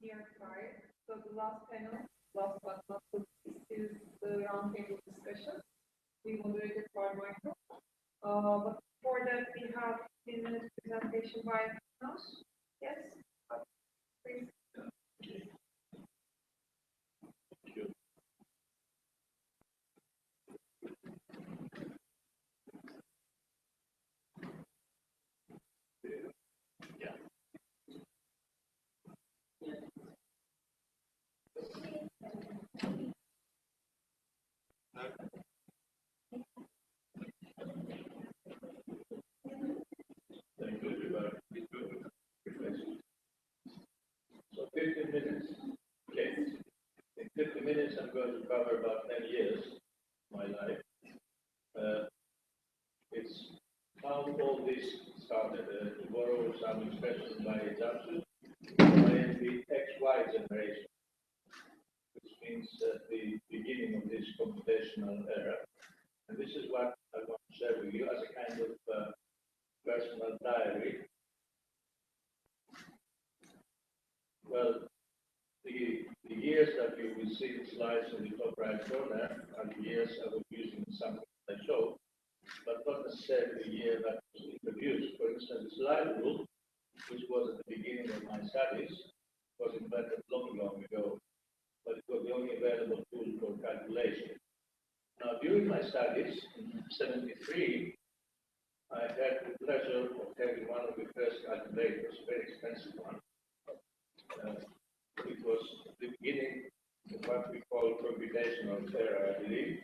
Year 5. So the last panel, last but not least, is the roundtable discussion. We moderated by Michael. But before that, we have 15 minutes presentation by Knows. Yes, please. Thank you. So 15 minutes. Okay. In 50 minutes, I'm going to cover about 10 years of my life. It's how all this started. To borrow some expression by Johnson, I am the XY generation, which means the beginning of this computational era. And this is what I want to share with you as a kind of personal diary. Well, the years that you will see in slides in the top right corner are the years I was using something I showed, but not necessarily the year that was introduced. For instance, the slide rule, which was at the beginning of my studies, was invented long, long ago, but it was the only available tool for calculation. Now, during my studies in 73, I had the pleasure of having one of the first calculators, a very expensive one. It was the beginning of what we call computational era, I believe.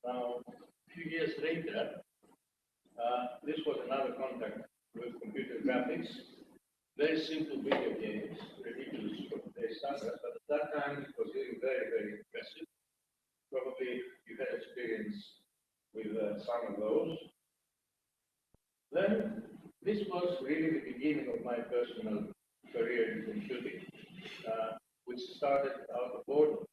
Now, a few years later, this was another contact with computer graphics. Very simple video games, ridiculous for today's standards, but at that time it was really very, very impressive. Probably you had experience with some of those. Then, this was really the beginning of my personal career in computing, which started out of boredom.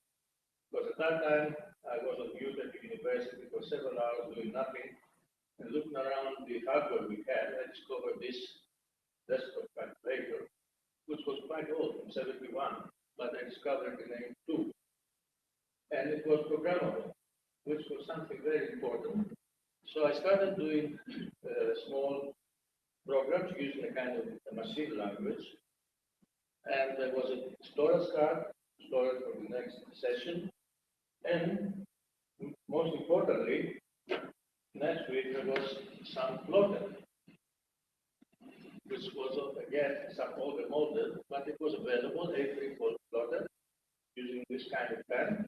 Because at that time, I was on mute at the university for several hours doing nothing, and looking around the hardware we had, I discovered this desktop calculator, which was quite old, from 71, but I discovered the name too. And it was programmable, which was something very important. So I started doing small programs using a kind of a machine language. And there was a storage card, stored for the next session. And most importantly, next week there was some plotter, which was again some older model, but it was available, A3 plotter, using this kind of pen.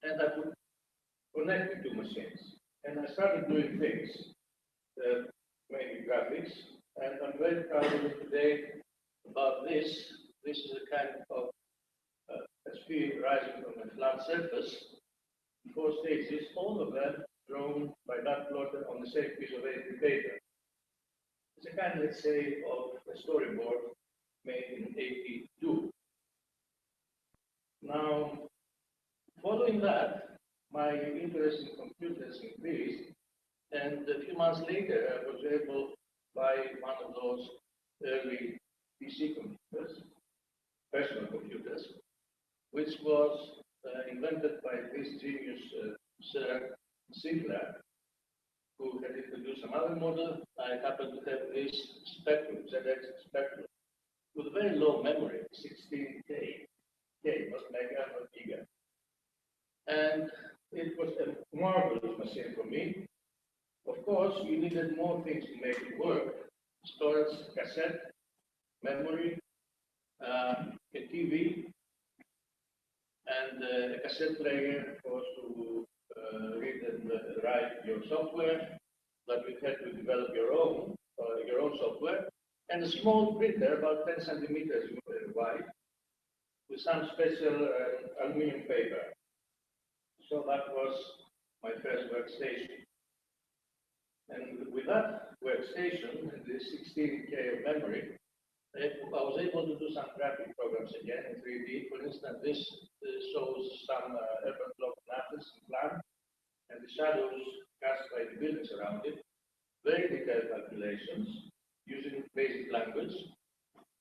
And I could connect the two machines. And I started doing things, mainly graphics. And I'm very proud of it today about this. This is a kind of a sphere rising from a flat surface, 4 stages, all of them drawn by that plotter on the same piece of A3 paper. It's a kind, let's say, of a storyboard made in 82. Now, following that, my interest in computers increased, and a few months later, I was able to buy one of those early PC computers, personal computers, which was invented by this genius Sir Sinclair, who had introduced some other model. I happened to have this Spectrum, ZX Spectrum, with very low memory, 16K, K, not mega, not giga. And it was a marvelous machine for me. Of course, you needed more things to make it work. Storage, cassette, memory, a TV, and a cassette player, of course, to read and write your software, but you had to develop your own software, and a small printer about 10 centimeters wide, with some special aluminum paper. So that was my first workstation. And with that workstation and the 16K of memory, I was able to do some graphic programs again in 3D. For instance, this shows some urban block in Athens in plan, and the shadows cast by the buildings around it. Very detailed calculations using basic language.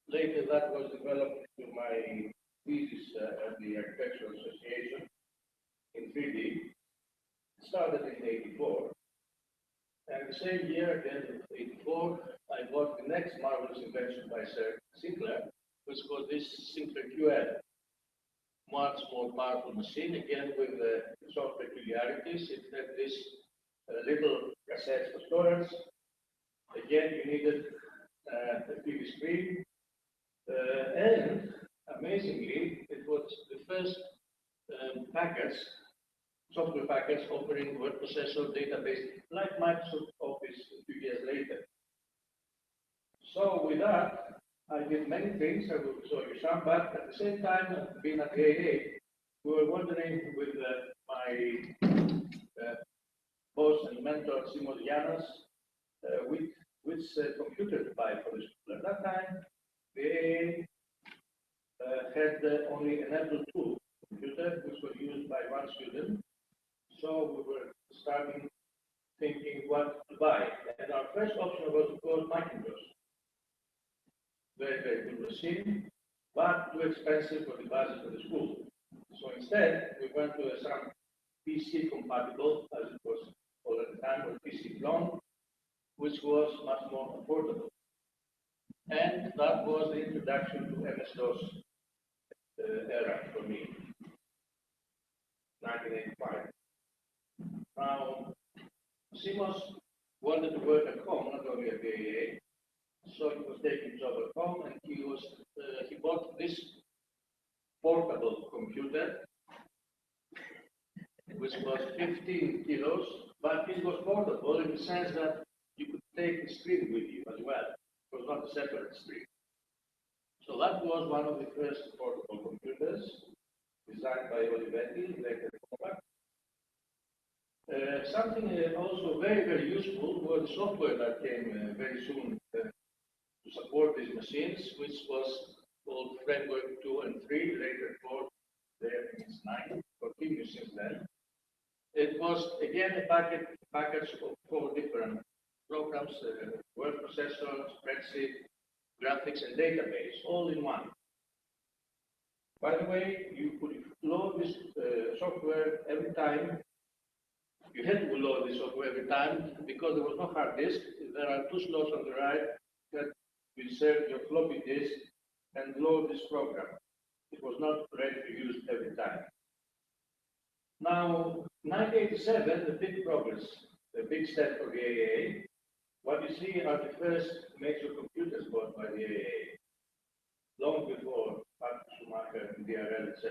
Later, that was developed into my thesis at the Architectural Association in 3D. Started in '84. And the same year, at the end of '84, I got the next marvelous invention by Sir Sinclair, which was this Sinclair QL. Much more powerful machine, again with short peculiarities. It had this little cassette for storage. Again, you needed a TV screen. And amazingly, it was the first package, software package offering word processor database like Microsoft Office a few years later. So with that, I did many things. I will show you some, but at the same time, being at the AA, we were wondering with my boss and mentor, Simon Llanos, which computer to buy for the school. At that time, the AA had only an Apple II computer, which was used by one student. So we were starting thinking what to buy. And our first option was, of course, Macintosh. Very, very good machine, but too expensive for the budget of the school. So instead, we went to some PC compatible, as it was called at the time, or PC clone, which was much more affordable. And that was the introduction to MS-DOS era for me, 1985. Now, Simos wanted to work at home, not only at the AA, so he was taking job at home, and he bought this portable computer, which was 15 kilos, but it was portable in the sense that you could take the screen with you as well. It was not a separate screen. So that was one of the first portable computers designed by Olivetti, later Compaq. Something also very, very useful was the software that came very soon to support these machines, which was called Framework 2 and 3, later 4, there it's 9, continues since then. It was again a package of 4 different programs, word processor, spreadsheet, graphics, and database, all in one. By the way, you could load this software every time. You had to load this software every time because there was no hard disk. There are 2 slots on the right that will serve your floppy disk and load this program. It was not ready to use every time. Now, 1987, the big progress, the big step for the AA. What you see are the first major computers bought by the AA, long before Patrick Schumacher and DRL, etc.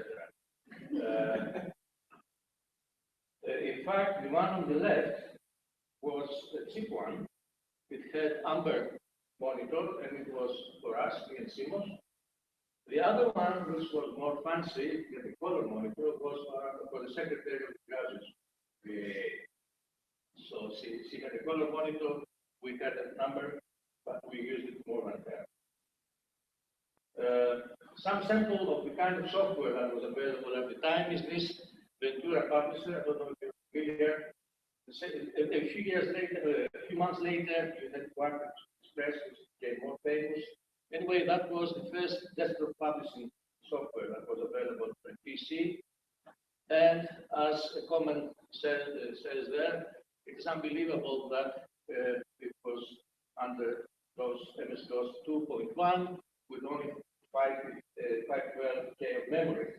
In fact, the one on the left was a cheap one. It had amber monitor, and it was for us, me and Simos. The other one, which was more fancy, the color monitor, was for the secretary of the graduates. So she had a color monitor, we had a number, but we used it more than that. Some sample of the kind of software that was available at the time is this Ventura Publisher. I don't know if you're familiar. A few years later, a few months later, you had Quark Express, which became more famous. Anyway, that was the first desktop publishing software that was available for PC. And as a comment says there, it is unbelievable that it was under MS-DOS 2.1 with only 512K of memory.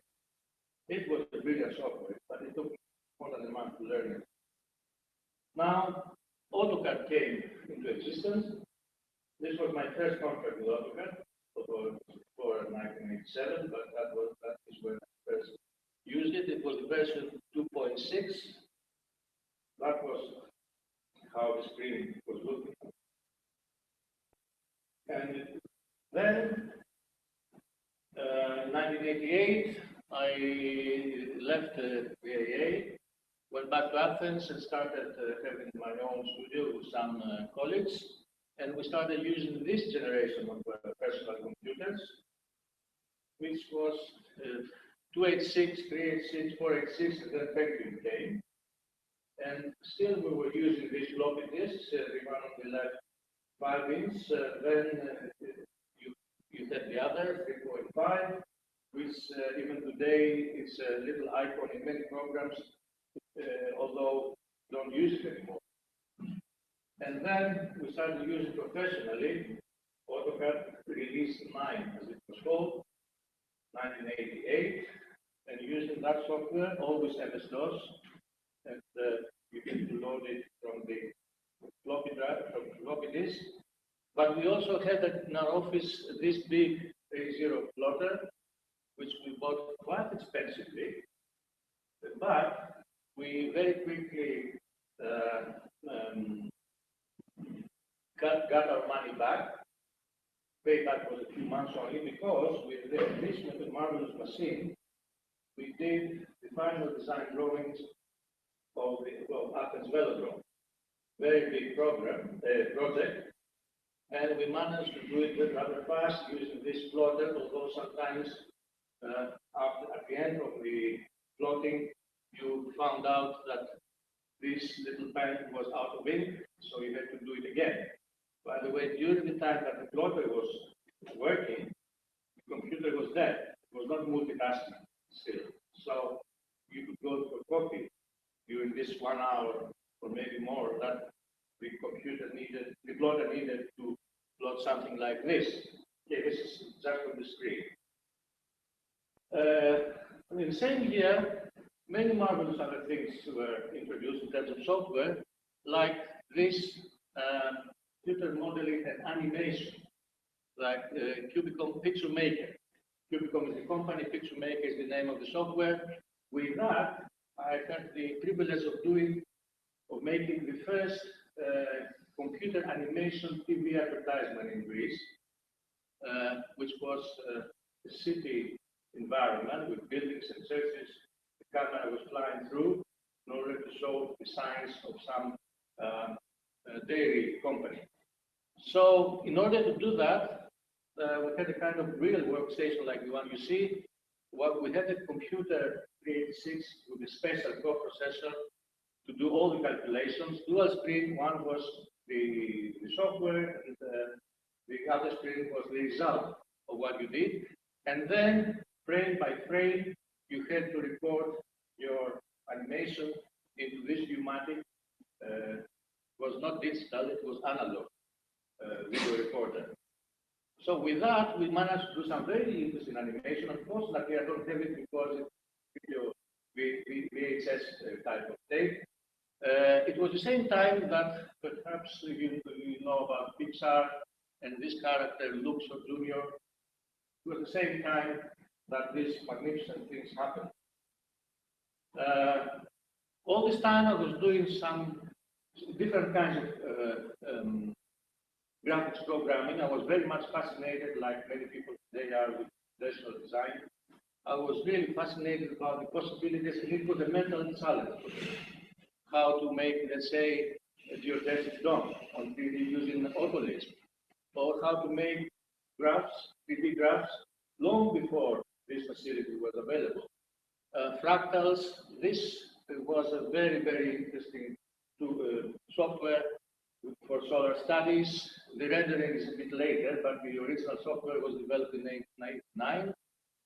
It was a brilliant software, but it took more than a month to learn it. Now, AutoCAD came into existence. This was my first contract with AutoCAD for 1987, but that is when I first used it. It was version 2.6. That was how the screen was looking. And then, in 1988, I left the AA, went back to Athens and started having my own studio with some colleagues. And we started using this generation of personal computers, which was 286, 386, 486, and then Pentium came. And still we were using these floppy disks, the one on the left 5-inch, then you we had the other 3.5, which even today is a little icon in many programs, although don't use it anymore. And then we started using professionally AutoCAD Release 9, as it was called, 1988, and using that software, always MS-DOS, and you can load it from the floppy drive, from floppy disk. But we also had in our office this big A0 plotter, which we bought quite expensively, but we very quickly got our money back. Payback was a few months only, because with the addition of the marvelous machine, we did the final design drawings of Athens Velodrome. Very big project, and we managed to do it rather fast using this plotter, although sometimes at the end of the plotting, you found out that this little pen was out of ink, so you had to do it again. By the way, during the time that the plotter was working, the computer was dead. It was not multitasking still. So you could go for coffee during this 1 hour or maybe more that the plotter needed to plot something like this. Okay, this is just on the screen. In the same year, many marvelous other things were introduced in terms of software, like this computer modeling and animation, like Cubicom Picture Maker. Cubicom is the company, Picture Maker is the name of the software. With that, I had the privilege of making the first computer animation TV advertisement in Greece, which was a city environment with buildings and churches. The camera was flying through in order to show the signs of some dairy company. So in order to do that, we had a kind of real workstation like the one you see. We had a computer 386 with a special coprocessor to do all the calculations. Dual screen, one was the software, and the other screen was the result of what you did. And then, frame by frame, you had to record your animation into this Viewmatic. It was not digital, it was analog video recorder. So with that, we managed to do some very interesting animation. Unfortunately, I don't have it because it's video VHS type of tape. It was the same time that perhaps you know about Pixar and this character Luxor Jr. It was the same time that these magnificent things happened. All this time I was doing some different kinds of graphics programming. I was very much fascinated, like many people today are, with industrial design. I was really fascinated about the possibilities, and it was a mental challenge for me. How to make, let's say, a geodesic dome on 3D using Autolisp, or how to make graphs, 3D graphs, long before this facility was available. Fractals, this was a very, very interesting software for solar studies. The rendering is a bit later, but the original software was developed in 1999,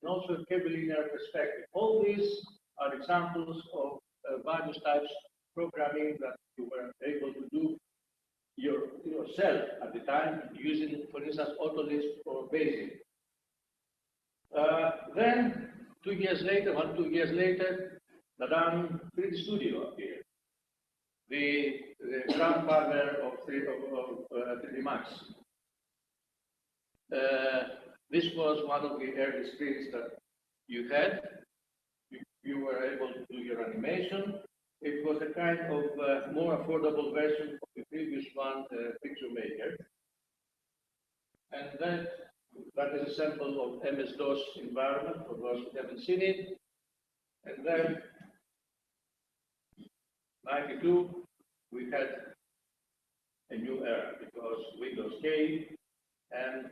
and also a curvilinear perspective. All these are examples of various types of programming that you were able to do yourself at the time, using, for instance, Autolisp or BASIC. Then, 2 years later, 2 years later, Nadam 3D Studio appeared, the grandfather of 3D Max. This was one of the early screens that you had. You were able to do your animation. It was a kind of more affordable version of the previous one, Picture Maker. And that is a sample of MS-DOS environment for those who haven't seen it. And then, 92, we had a new era because Windows came, and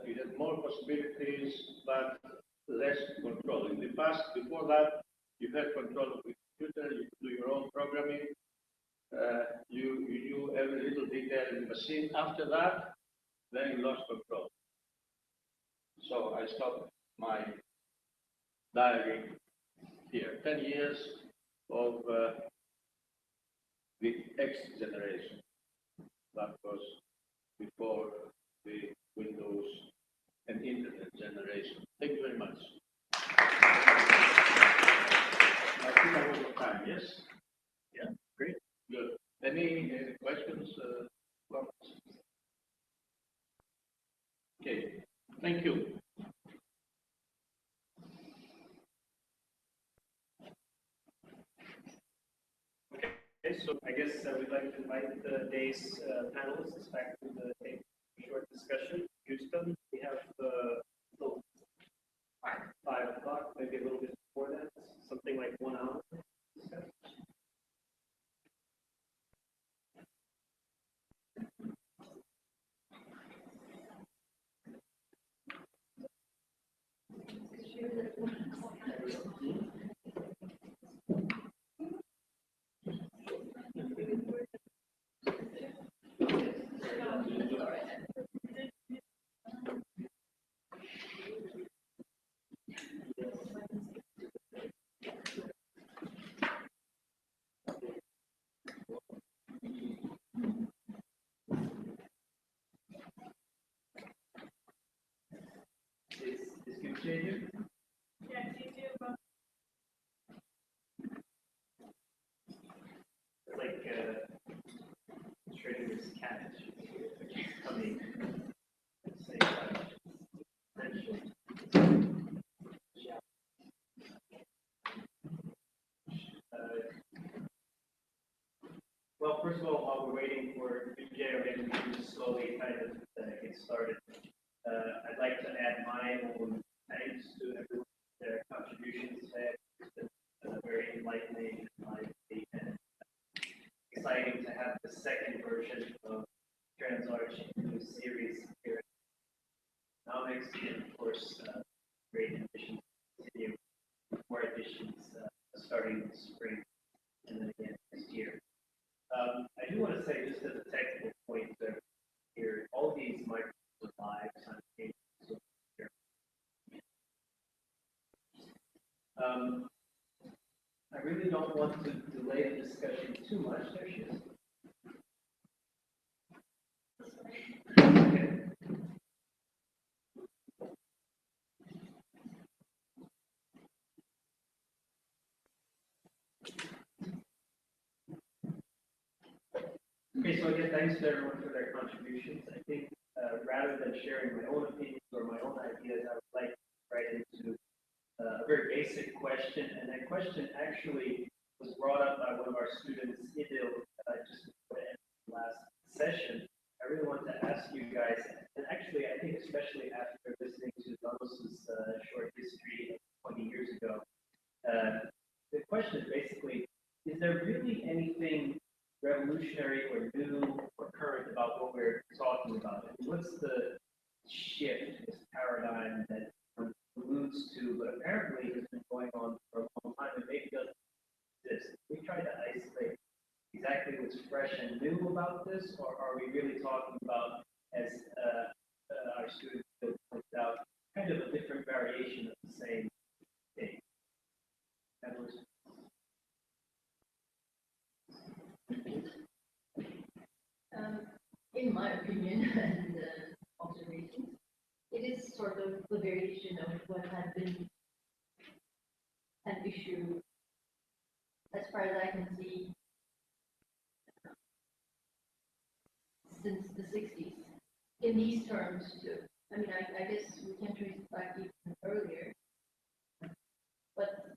you had more possibilities, but less control. In the past, before that, you had control of the computer, you could do your own programming, you knew every little detail in the machine. After that, then you lost control. So I stopped my diary here. 10 years of the X generation. That was before the Windows and Internet generation. Thank you very much. I think I was on time, yes? Yeah, great, good. Any questions, comments? Okay, thank you. Okay, so I guess we'd like to invite the day's panelists back to the table for a short discussion. Houston, we have till 5 o'clock, maybe a little bit before that, something like 1 hour. Is continue? It's like trading this cat coming at the same time. Well, first of all, while we're waiting for Vijay, or maybe we can just slowly kind of get started. I'd like to add my own thanks to everyone for their contributions today. It's been very enlightening and exciting to have the second version of TransArch new series here at Economics, and of course, great additions continue, more additions starting this spring and then again next year. I do want to say, just as a technical point here, all these microphones are live simultaneously here. I really don't want to delay the discussion too much. There she is. Okay. Okay, so again, thanks to everyone for their contributions. I think rather than sharing my own opinions or my own ideas, I would like to right into a very basic question, and that question actually was brought up by one of our students, Idil, just before the end of the last session. I really want to ask you guys, and actually I think especially after listening to Danos's short history of 20 years ago, the question is basically, is there really anything revolutionary or new or current about what we're talking about? I mean, what's the shift, this paradigm that alludes to, but apparently has been going on for a long time and maybe doesn't exist? We try to isolate exactly what's fresh and new about this, or are we really talking about, as our student pointed out, kind of a different variation of the same thing? In my opinion and observations, it is sort of a variation of what had been an issue, as far as I can see, since the 60s. In these terms, too. I mean, I guess we can trace it back even earlier, but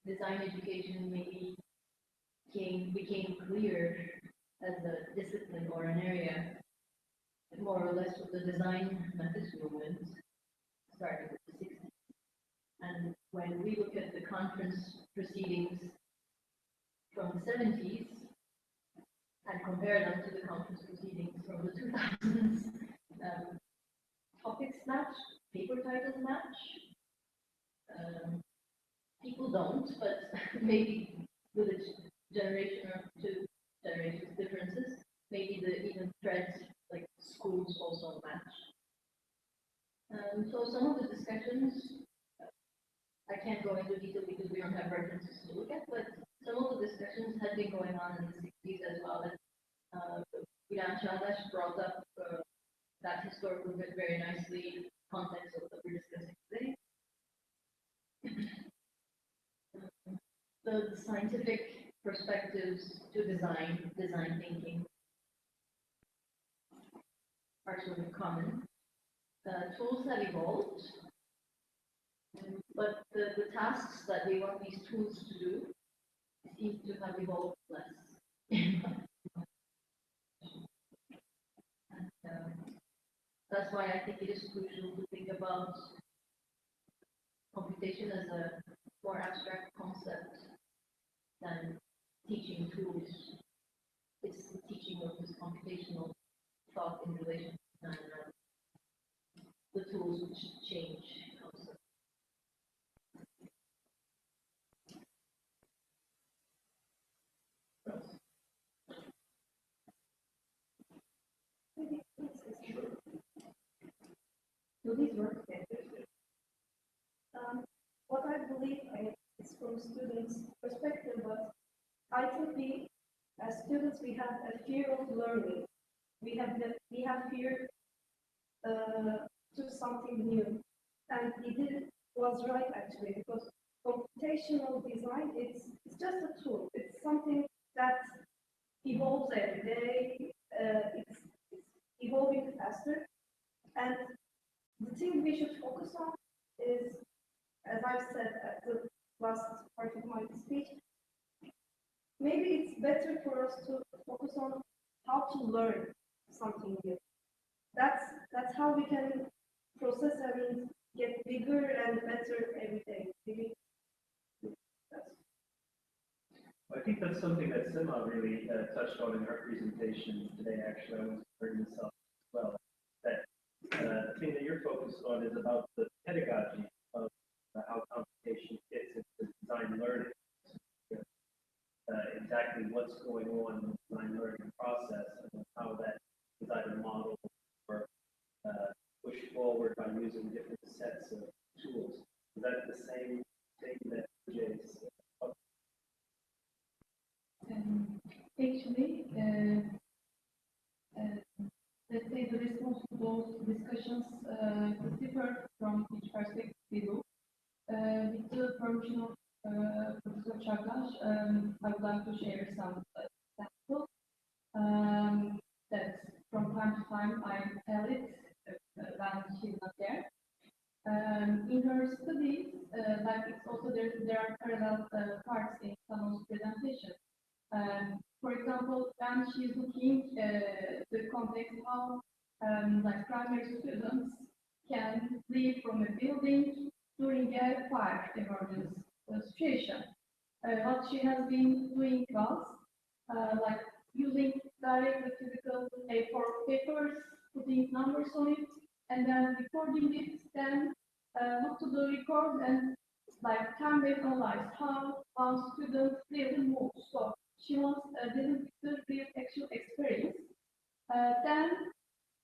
design education maybe became clear as a discipline or an area, more or less with the design methods movement, starting with the 60s. And when we look at the conference proceedings from the 70s and compare them to the conference proceedings from the 2000s, topics match, paper titles match. People don't, but maybe with a generation or two generations differences, maybe the even threads like schools also match. So some of the discussions, I can't go into detail because we don't have references to look at, but some of the discussions had been going on in the sixties as well. And, Ilan Çağdaş brought up, that historical bit very nicely, context of what we're discussing today. The scientific perspectives to design thinking are sort of common. Tools have evolved, but the tasks that we want these tools to do seem to have evolved less. And, that's why I think it is crucial to think about computation as a more abstract concept than teaching tools. It's the teaching of this computational thought in relation to design and the tools which change concept. Do these work? What I believe is from students' perspective, but I think we, as students, we have a fear of learning. We have fear to something new, and it was right actually, because computational design it's just a tool. It's something that evolves every day. It's evolving faster, and the thing we should focus on is, as I've said at the last part of my speech, maybe it's better for us to focus on how to learn something new. That's how we can process and get bigger and better every day. Maybe I think that's something that Sima really touched on in her presentation today. Actually, I was heard myself as well. That the thing that you're focused on is about the pedagogy of how computation fits into design learning. Exactly what's going on in the design learning process and how that is either modeled or pushed forward by using different sets of tools. Is that the same thing that Jay's Actually, let's say the response to those discussions could differ from each perspective we look. With the permission of Professor Çağdaş, I would like to share some examples that from time to time I tell it when she's not there. In her studies, like it's also there are parallel parts in Sano's presentation. For example, when she's looking the context how like primary students can leave from a building during a fire emergency situation. What she has been doing was like using directly physical A4 papers, putting numbers on it, and then recording it, then look to the record and like time-based analyze how one student really moves. So she wants dealing with the real actual experience.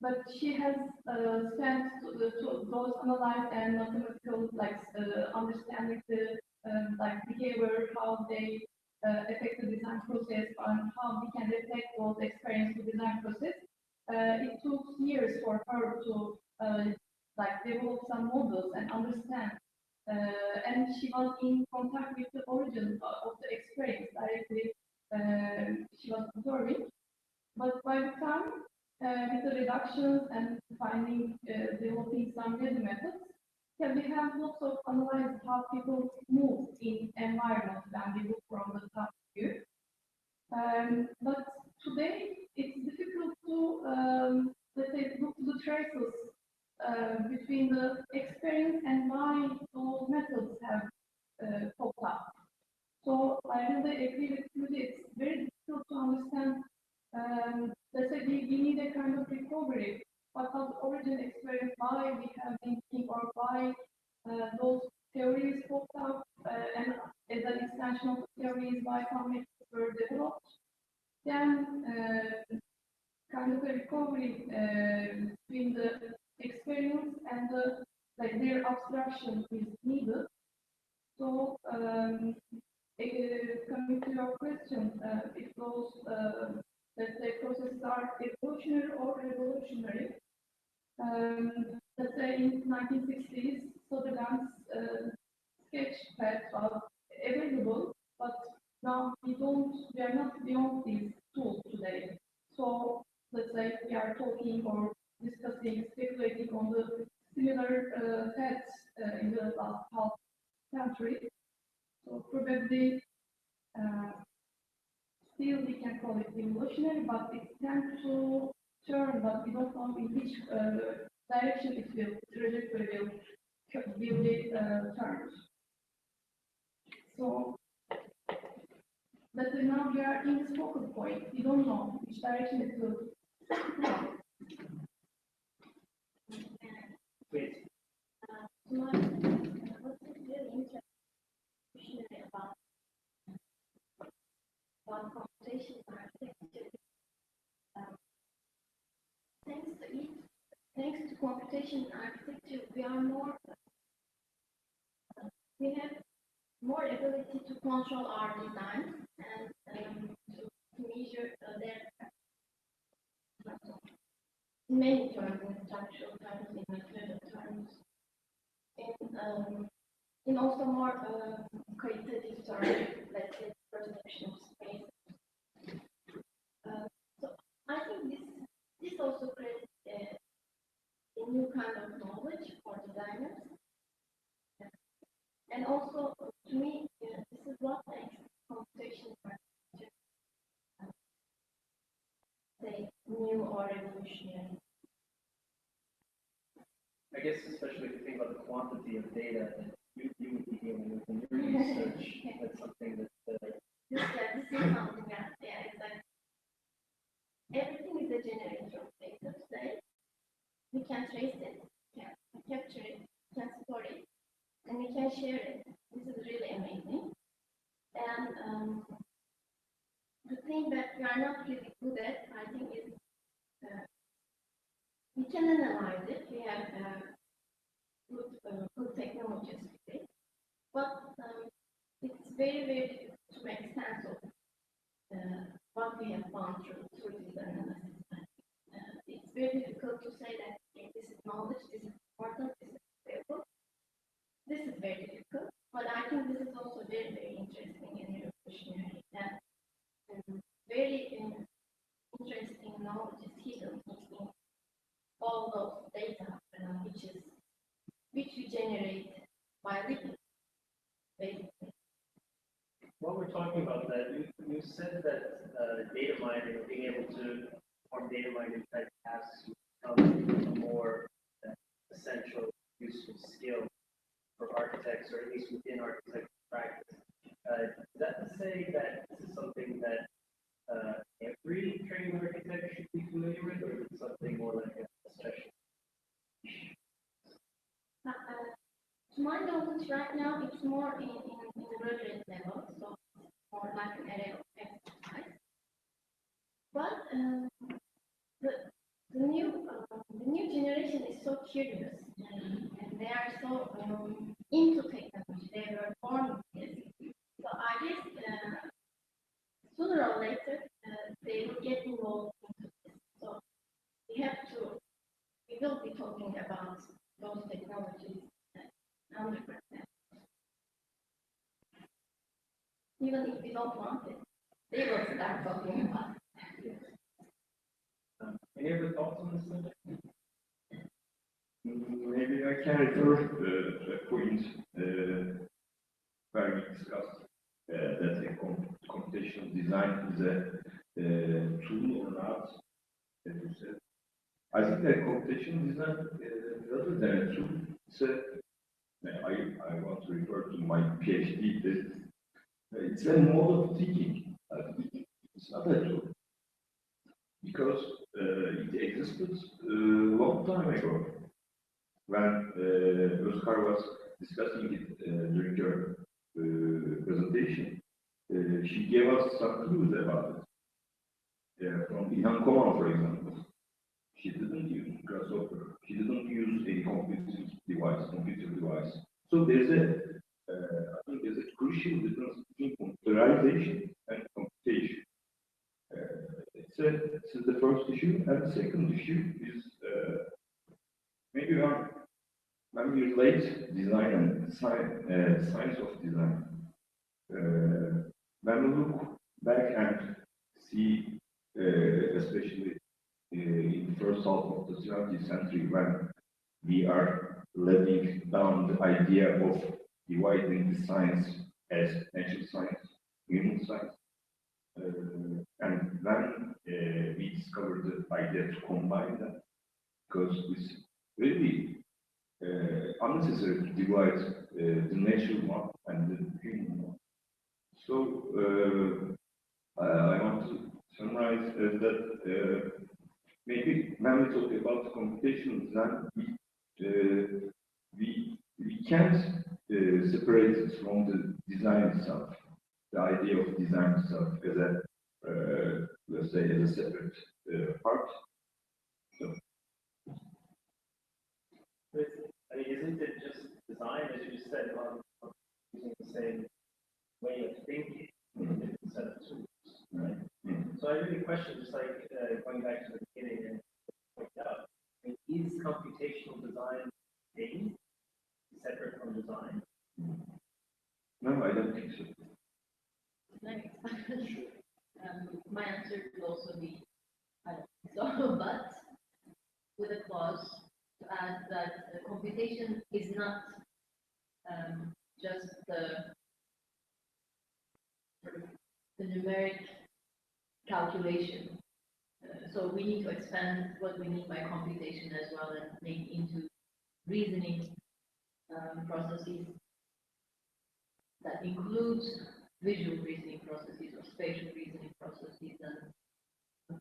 But she has spent those analyze and mathematical like understanding the like behavior, how they affect the design process, and how we can reflect those experience to design process. It took years for her to like develop some models and understand. And she was in contact with the origin of the experience directly. She was observing, but by the time with the reductions and finding, developing some ready methods, yeah, we have lots of analyzed how people move in environment when we look from the top view. But today it's difficult to, let's say, look to the traces between the experience and why those methods have popped up. So I really agree with you. It's very difficult to understand. Let's say we need a kind of recovery. What was the origin experience? Why we have been thinking, or why those theories popped up, and as an extension of the theories, why some methods were developed. Then kind of a recovery between the experience and the like their abstraction is needed. So, coming to your question, if those, let's say, processes are evolutionary or revolutionary, let's say in 1960s, Sutherland's sketchpad was available, but now we are not beyond these tools today. So let's say we are talking or discussing, speculating on the similar paths in the last half century. So probably still we can call it evolutionary, but it tends to turn, but we don't know in which direction it will, trajectory will be turned. So, but now we are in this focal point. We don't know which direction it will go. Please. What's really interesting about computation architecture? Thanks to computation architecture, we have more ability to control our design and to measure their in many terms, in structural terms, in material terms, in also more qualitative terms, let's say perception of space. So I think this also creates a new kind of knowledge for designers. And also, to me, this is what makes computation architecture say new or revolutionary. I guess especially if you think about the quantity of data that you would be dealing with in your research, that's something that This is something that, yeah, exactly. Everything is a generator of data today. We can trace it, we can capture it, we can store it, and we can share it. This is really amazing. And the thing that we are not really good at, I think, is we can analyze it. We have good technologies today, but it's very, very difficult to make sense of what we have gone through this analysis. It's very difficult to say that okay, this is knowledge, this is important, this is available. This is very difficult, but I think this is also very, very interesting and revolutionary. And very interesting knowledge is hidden in all those data, which we generate by looking, basically. while we're talking about that, you said that data mining or being able to perform data mining type tasks becomes a more essential, useful skill for architects, or at least within architecture practice. Is that to say that this is something that every trained architect should be familiar with, or is it something more like a special? To my knowledge, right now, it's more in graduate level, so more like an area of exercise. But the new generation is so curious, and they are so into technology. They were born with this. So I guess sooner or later they will get involved into this. So we will be talking about those technologies. 100%. Even if we don't want it, they will start talking about it. Any other thoughts on this subject? Maybe I can refer to a point where we discussed that a computational design is a tool or not, as you said. I think that computational design, rather than a tool, it's I want to refer to my PhD thesis. It's a mode of thinking. It's not a tool. Because it existed a long time ago. When Özkar was discussing it during her presentation, she gave us some clues about it. From Ilhan Koman, for example. She didn't use Grasshopper. She didn't use a computer device. So I think there's a crucial difference between computerization and computation. This is the first issue, and the second issue is maybe when we relate design and science of design. When we look back and see, especially in the first half of the 20th century, when we are letting down the idea of dividing the science as natural science, human science, and when we discovered the idea to combine them, because it's really unnecessary to divide the natural one and the human one. So I want to summarize that maybe when we talk about computational design, we can't separate it from the design itself, the idea of design itself as a, let's say, as a separate part. So, I mean, isn't it just design, as you just said, on using the same way of thinking with a different set of tools, right? So I really question, just like going back to the beginning and point out, I mean, is computational design thing separate from design? no, I don't think so. Nice. My answer would also be, I don't think so, but with a clause to add that computation is not just the numeric calculation. So we need to expand what we mean by computation as well and make into reasoning processes that includes visual reasoning processes or spatial reasoning processes. And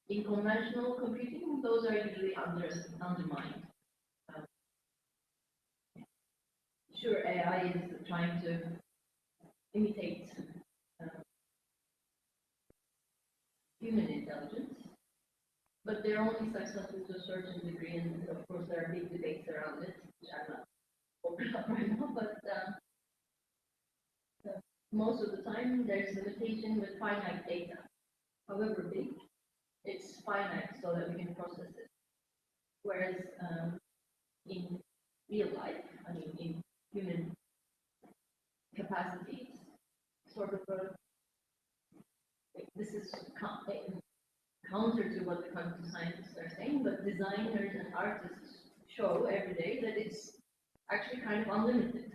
in conventional computing, those are usually undermined. Sure, AI is trying to imitate human intelligence, but they're only successful to a certain degree, and of course there are big debates around it, which I'm not opening up right now, but most of the time there's limitation with finite data. However big, it's finite so that we can process it. Whereas in real life, I mean in human capacities, sort of this is counter to what the computer scientists are saying, but designers and artists show every day that it's actually kind of unlimited.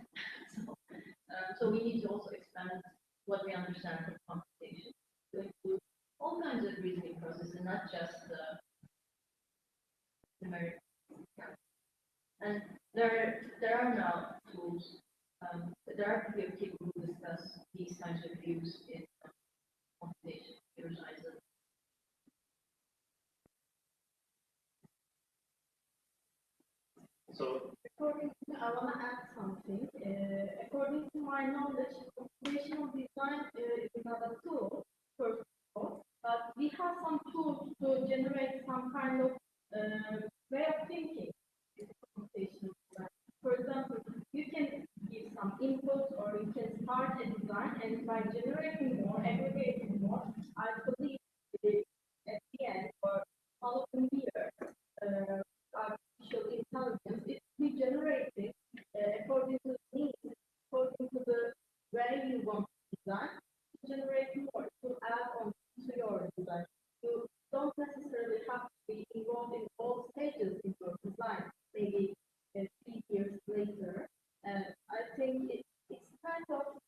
So we need to also expand what we understand from computation to include all kinds of reasoning processes, not just the numeric calculus. And there are now tools, there are people who discuss these kinds of views in computation, computer science. So, According to, I want to add something. According to my knowledge, computational design is not a tool, first of all, but we have some tools to generate some kind of way of thinking in computational design. For example, you can give some input or you can start a design, and by generating more, aggregating more, I believe at the end or following year, artificial intelligence, it will be generated according to the needs, according to the way you want to design, to generate more, to add on to your design. You don't necessarily have to be involved in all stages in your design, maybe 3 years later. I think it's kind of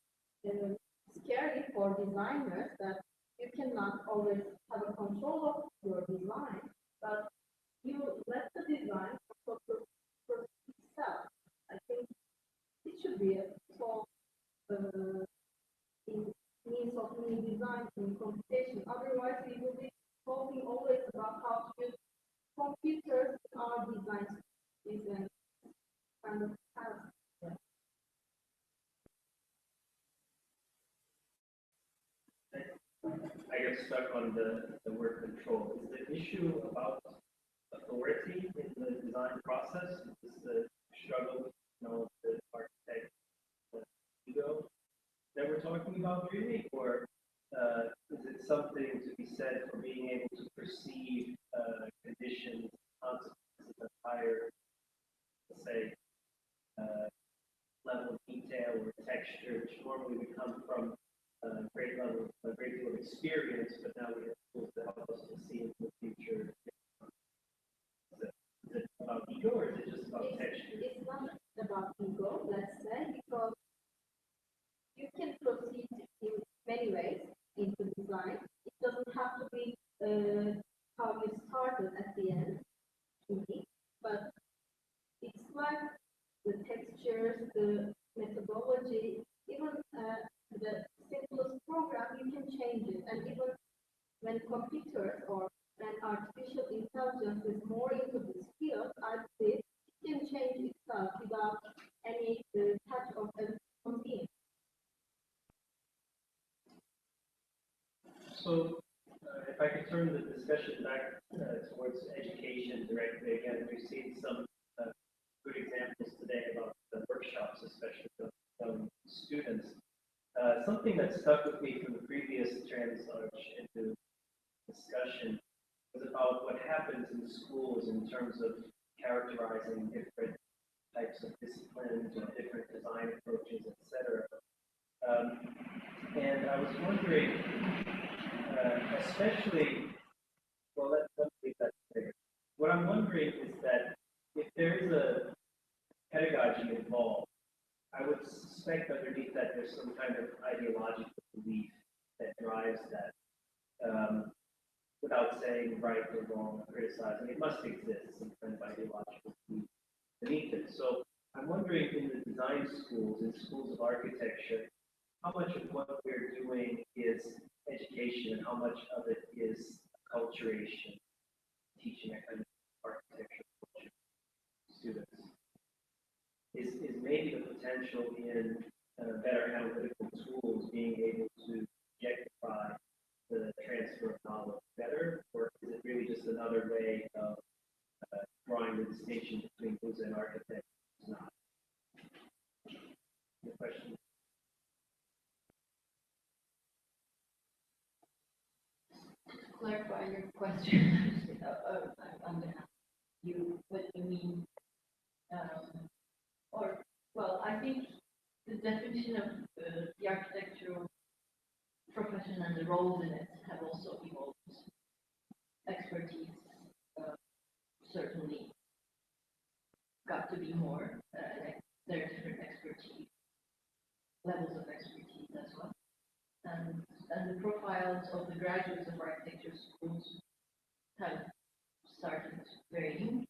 scary for designers that you cannot always have a control of your design, but you let the design for itself. I think it should be a tool in means of new design in computation. Otherwise, we will be talking always about how to use computers in our design is a kind of task. I get stuck on the word control. Is the issue about authority in the design process? Is this the struggle, the architect ego that we're talking about really, or is it something to be said for being able to perceive conditions, consequences at higher, let's say, level of detail or texture, which normally would come from a great deal of experience, but now we have tools to help us to see into the future. Is it about ego or is it just about texture? It's not about ego, let's say, because you can proceed in many ways into design. It doesn't have to be how you started at the end, indeed, but it's like the textures, the methodology, even the simplest program, you can change it. And even when computers or when artificial intelligence is more into this field, I believe it can change itself without any touch of a human being. So, if I could turn the discussion back towards education directly again, we've seen some good examples today about the workshops, especially for students. Something that stuck with me from the previous Transarch into discussion was about what happens in schools in terms of characterizing different types of disciplines or different design approaches, etc. And I was wondering, especially, well, let's leave that there. What I'm wondering is that if there is a pedagogy involved, I would suspect underneath that there's some kind of ideological belief that drives that. Without saying right or wrong or criticizing, it must exist some kind of ideological belief beneath it. So I'm wondering in the design schools, in schools of architecture, how much of what we're doing is education and how much of it is acculturation, teaching a kind of architecture culture to students? Is maybe the potential in better analytical tools being able to objectify the transfer of knowledge better, or is it really just another way of drawing the distinction between who's an architect and who's not? The question. To clarify your question, on behalf of you, what you mean, or, well, I think the definition of the architectural profession and the roles in it have also evolved. Expertise certainly got to be more, like there are different expertise, levels of expertise as well. And the profiles of the graduates of architecture schools have started varying.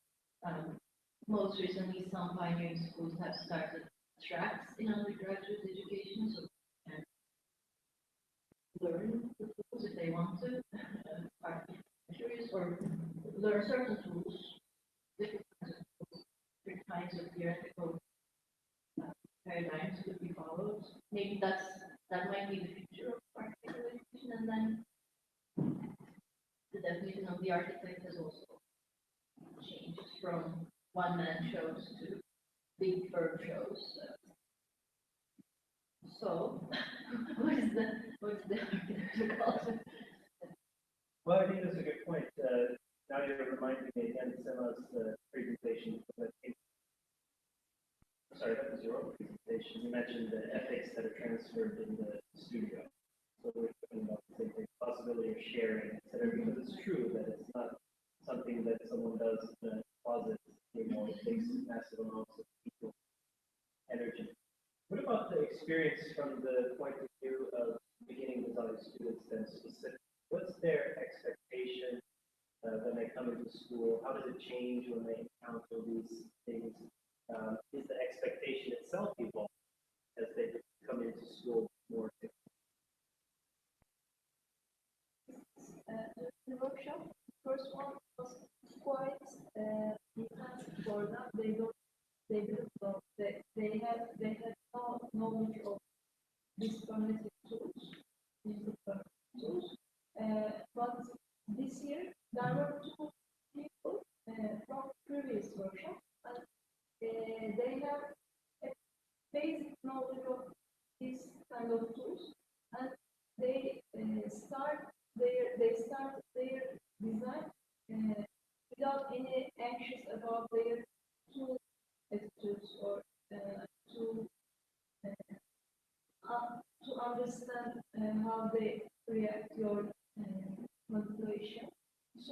Most recently, some pioneering schools have started tracks in undergraduate education, so learn the tools if they want to, are curious, or learn certain tools, different kinds of theoretical paradigms could be followed. Maybe that might be the future of architectural education, and then the definition of the architect has also changed from one-man shows to big firm shows. So, what's the architecture culture? Well, I think that's a good point. Now you're reminding me again of Sema's presentation. Sorry, that was your own presentation. You mentioned the ethics that are transferred in the studio. So we're talking about the same thing, possibility of sharing, etc. Because it's true that it's not something that someone does in a closet, it takes massive amounts of people energy. What about the experience from the point of view of beginning design students then specifically? What's their expectation when they come into school? How does it change when they encounter these things? Is the expectation itself evolved as they come into school more? The workshop, the first one was quite intense for them. They didn't know. They had no knowledge of these permitted tools, digital permitted tools. But this year there were two people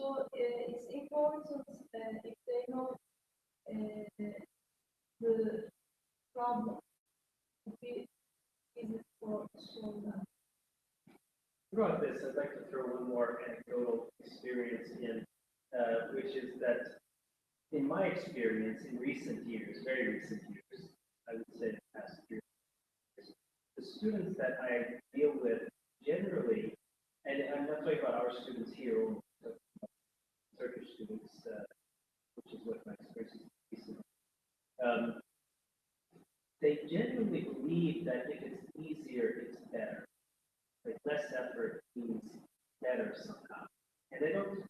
So it's important if they know the problem to be easy for solve them. Throughout this, I'd like to throw one more anecdotal experience in, which is that in my experience in recent years, very recent years, I would say the past year, the students that I deal with generally, and I'm not talking about our students here, or Turkish students, which is what my experience is recently. They genuinely believe that if it's easier, it's better. Like less effort means better somehow. And they don't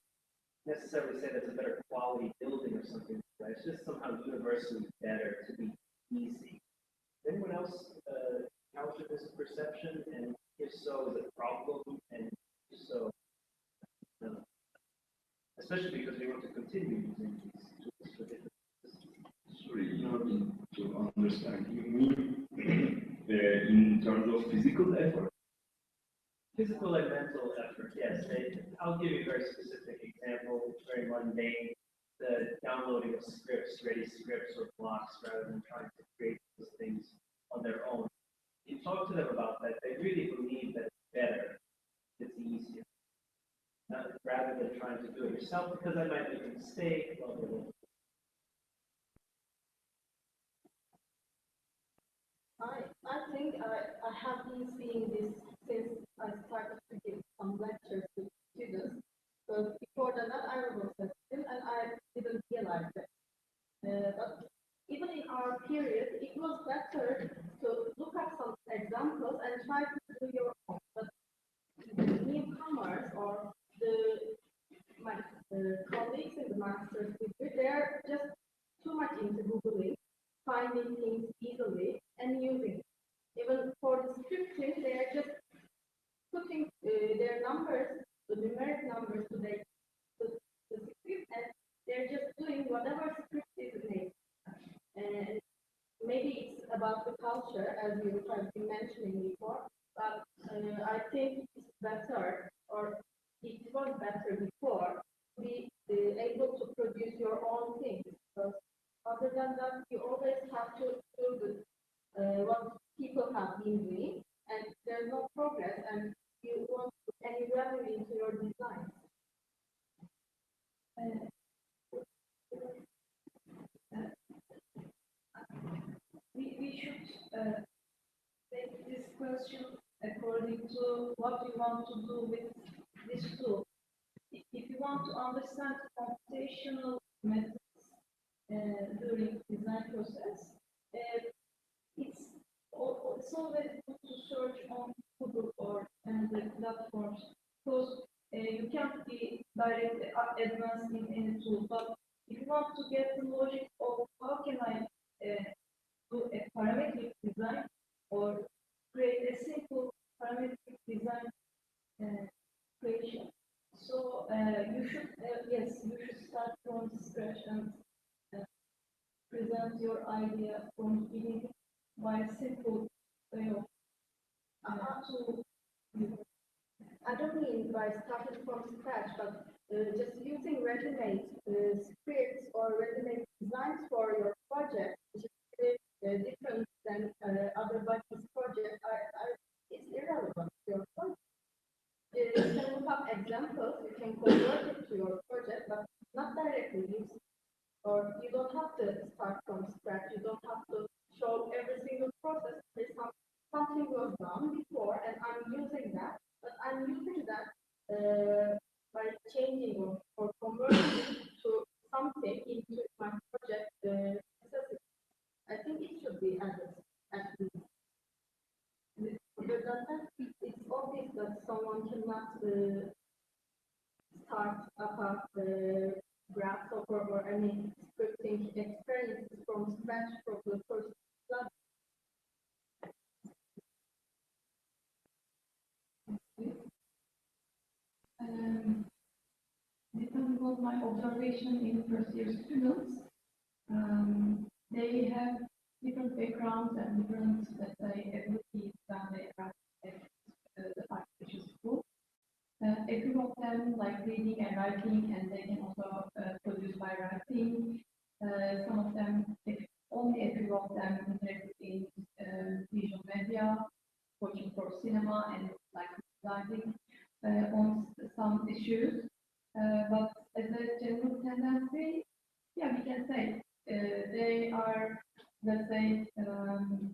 necessarily say that's a better quality building or something. Right? It's just somehow universally better to be easy. Anyone else counter this perception? And if so, is it a problem? And if so, especially because we want to continue using these tools for different systems. Sorry, to understand, you mean in terms of physical effort? Physical and mental effort, yes. I'll give you a very specific example, very mundane. The downloading of scripts, ready scripts or blocks, rather than trying to create those things on their own. You talk to them about that, they really believe that it's better, it's easier, rather than trying to do it yourself, because I might make a mistake, blah, blah, blah. I think I have been seeing this since I started to give some lectures to students. So before that, I was a student and I didn't realize it. But even in our period, it was better to look at some examples and try to do your own. But the newcomers or my colleagues in the master's degree, they're just too much into Googling, finding things easily and using it. Even for the scripting, they're just putting their numbers, the numeric numbers to the script, and they're just doing whatever script is made. And maybe it's about the culture, as you have been mentioning before, but I think it's better, or it was better before, to be able to produce your own things. Because other than that, you always have to do what people have been doing, and there's no progress, and you won't put any value into your design. We should take this question according to what you want to do with this tool. If you want to understand computational methods during design process, it's always good to search on Google or the platforms, because you can't be directly advanced in any tool. But if you want to get the logic of how can I do a parametric design or create a simple parametric design creation, so you should yes, you should start from scratch and present your idea from the beginning by a simple way of I don't mean by starting from scratch, but just using ready-made scripts or ready-made designs for your project, which is really different than other buddy's project, it's irrelevant to your project. You can look up examples, you can convert it to your project, but not directly use it. Or you don't have to start from scratch, you don't have to show every single process. There's something was done before, and I'm using that, but I'm using that by changing or converting it to something into my project necessity. I think it should be added at least. Other than that, it's obvious that someone cannot start up a grasshopper or any scripting experiences from scratch from the first level. Depending on my observation in first year students, they have different backgrounds and different, let's say, abilities than they have at the architecture school. a few of them like reading and writing, and they can also produce by writing. Some of them, only a few of them interested in visual media, watching for cinema and like writing on some issues. But as a general tendency, yeah, we can say they are, let's say,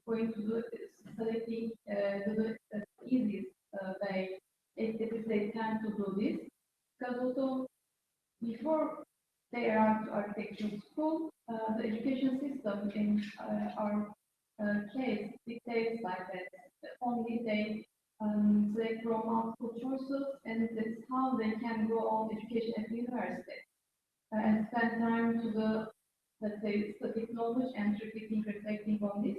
going to do selecting the easiest way if they tend to do this. Because also before they arrive to architecture school, the education system in our case dictates like that. Only they select from multiple choices, and that's how they can go on education at the university and spend time to the, let's say, static knowledge and repeating, reflecting on this.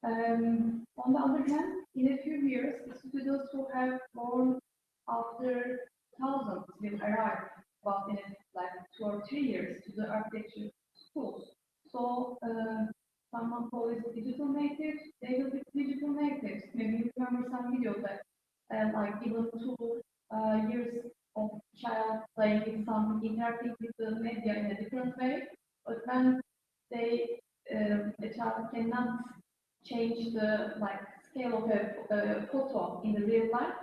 On the other hand, in a few years, the students who have born after thousands will arrive, but in like 2 or 3 years to the architecture schools. So someone who is digital native, they will be digital natives. Maybe you remember some video that like even 2 years of child playing with some interacting with the media in a different way, but when they a child cannot change the like scale of a photo in the real life,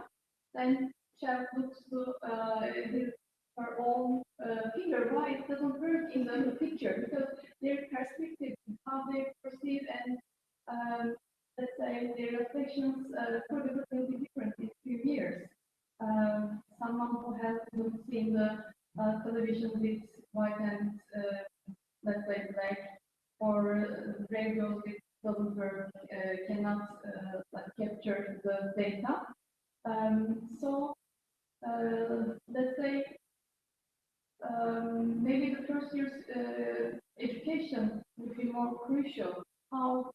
then child looks to his her own finger why it doesn't work in the picture, because their perspective, how they perceive and let's say their reflections probably will be different in a few years. Someone who has seen the television with white and let's say black, or radios with doesn't work, cannot like capture the data. So let's say maybe the first year's education would be more crucial. How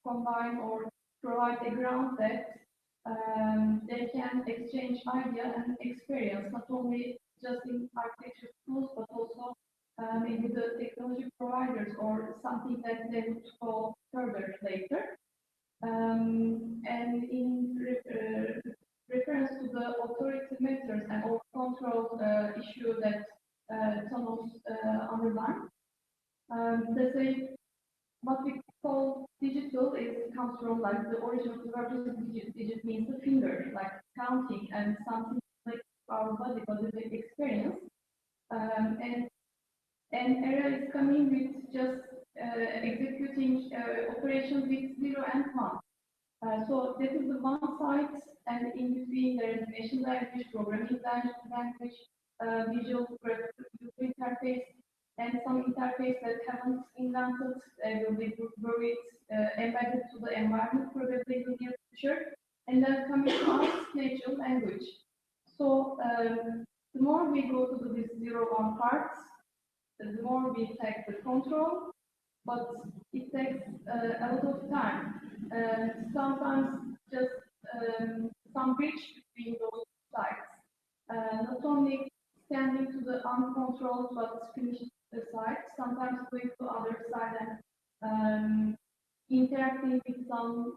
combine or provide a ground that they can exchange idea and experience, not only just in architecture schools, but also maybe the technology providers or something that they would go further later. And in reference to the authority matters and all control issue that Thomas underlined, let's say what we call digital comes from like the origin of the word digit. Digit means the finger, like counting and something like our body experience. And era is coming with just executing operations with 0 and 1. So this is the one side, and in between there is machine language, programming language, visual graphic interface, and some interface that haven't invented will be buried, embedded to the environment probably in the near future, and then coming to us, natural language. So the more we go to this 0-1 parts, the more we take the control, but it takes a lot of time. Sometimes just some bridge between those sides. Not only standing to the uncontrolled but finished side, sometimes going to other side and interacting with some,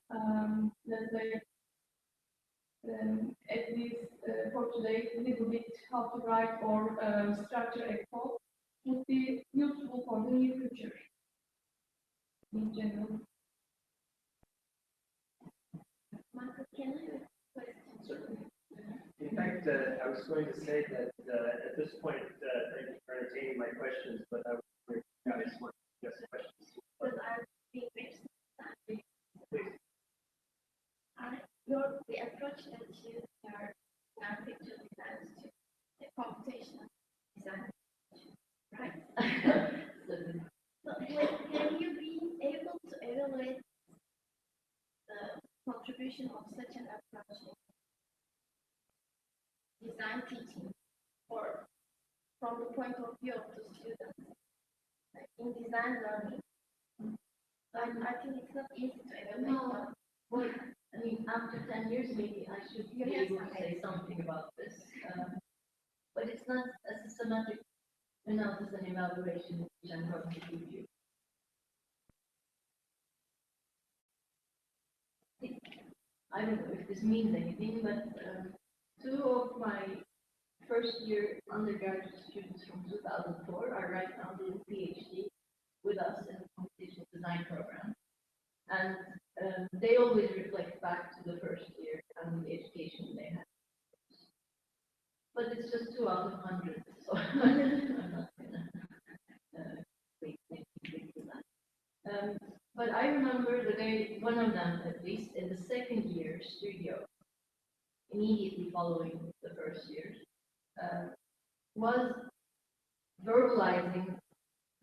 let's say, at least for today, a little bit how to write or structure a code would be useful for the near future in general. Michael, can I have a question? Certainly. In fact, I was going to say that at this point, thank you for entertaining my questions, but I just want to ask questions. Because I'm being very interested. Please. The approach that you are architecture design to the computational design, right? So have you been able to evaluate the contribution of such an approach in design teaching, or from the point of view of the students, like in design learning? I think it's not easy to evaluate. No. Well, I mean, after 10 years, maybe I should be able to say something about this. But it's not a systematic analysis and evaluation which I'm going to give you. I don't know if this means anything, but 2 of my first year undergraduate students from 2004 are right now doing PhD with us in the computational design program. And they always reflect back to the first year and the education they had. But it's just 2 out of 100, so I'm not gonna make big with that. But I remember the day, one of them at least, in the second year studio, immediately following the first year, was verbalizing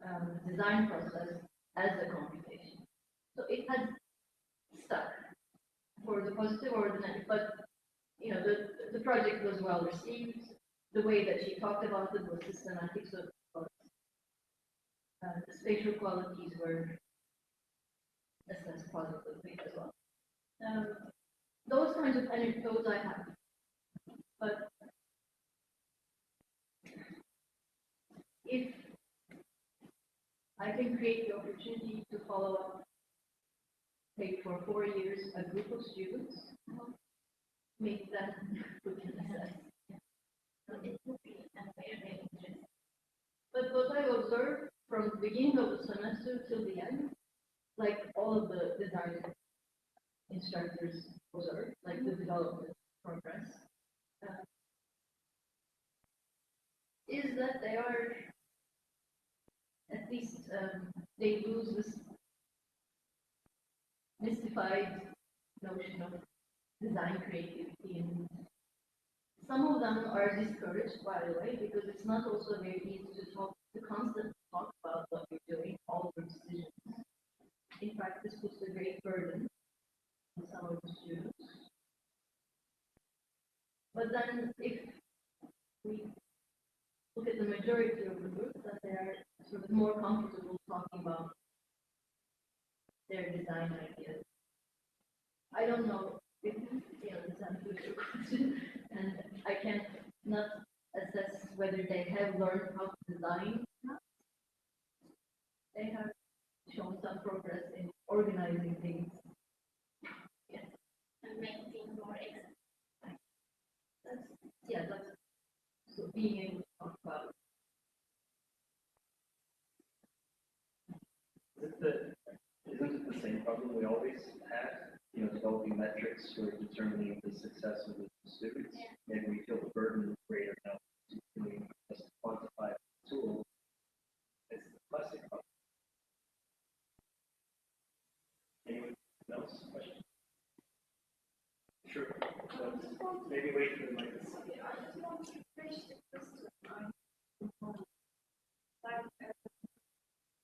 the design process as a computation. So it had stuck for the positive or the negative, but you know, the project was well received. The way that she talked about it was systematic, so the spatial qualities were assessed positively as well. Those kinds of anecdotes I have, but if I can create the opportunity to follow up, take for 4 years a group of students, make them we can assess. It would be very interesting. But what I observed from the beginning of the semester till the end, like all of the design instructors observe, like the development progress, is that they are, at least they lose this mystified notion of design creativity, and some of them are discouraged, by the way, because it's not also very easy to constantly talk about what you're doing, all your decisions. In fact, this puts a great burden on some of the students. But then, if we look at the majority of the group, that they are sort of more comfortable talking about their design ideas. I don't know if you understand your question, and I can't not assess whether they have learned how to design. They have shown some progress in organizing things. Yes. And making things more exact. That's so being able to talk about Isn't it the same problem we always had? You know, developing metrics for determining the success of the students. Maybe we feel the burden is greater now to doing just quantify the tool. It's the classic problem. Anyone else? Question? Sure. Maybe wait for the microphone. I just want to finish the question.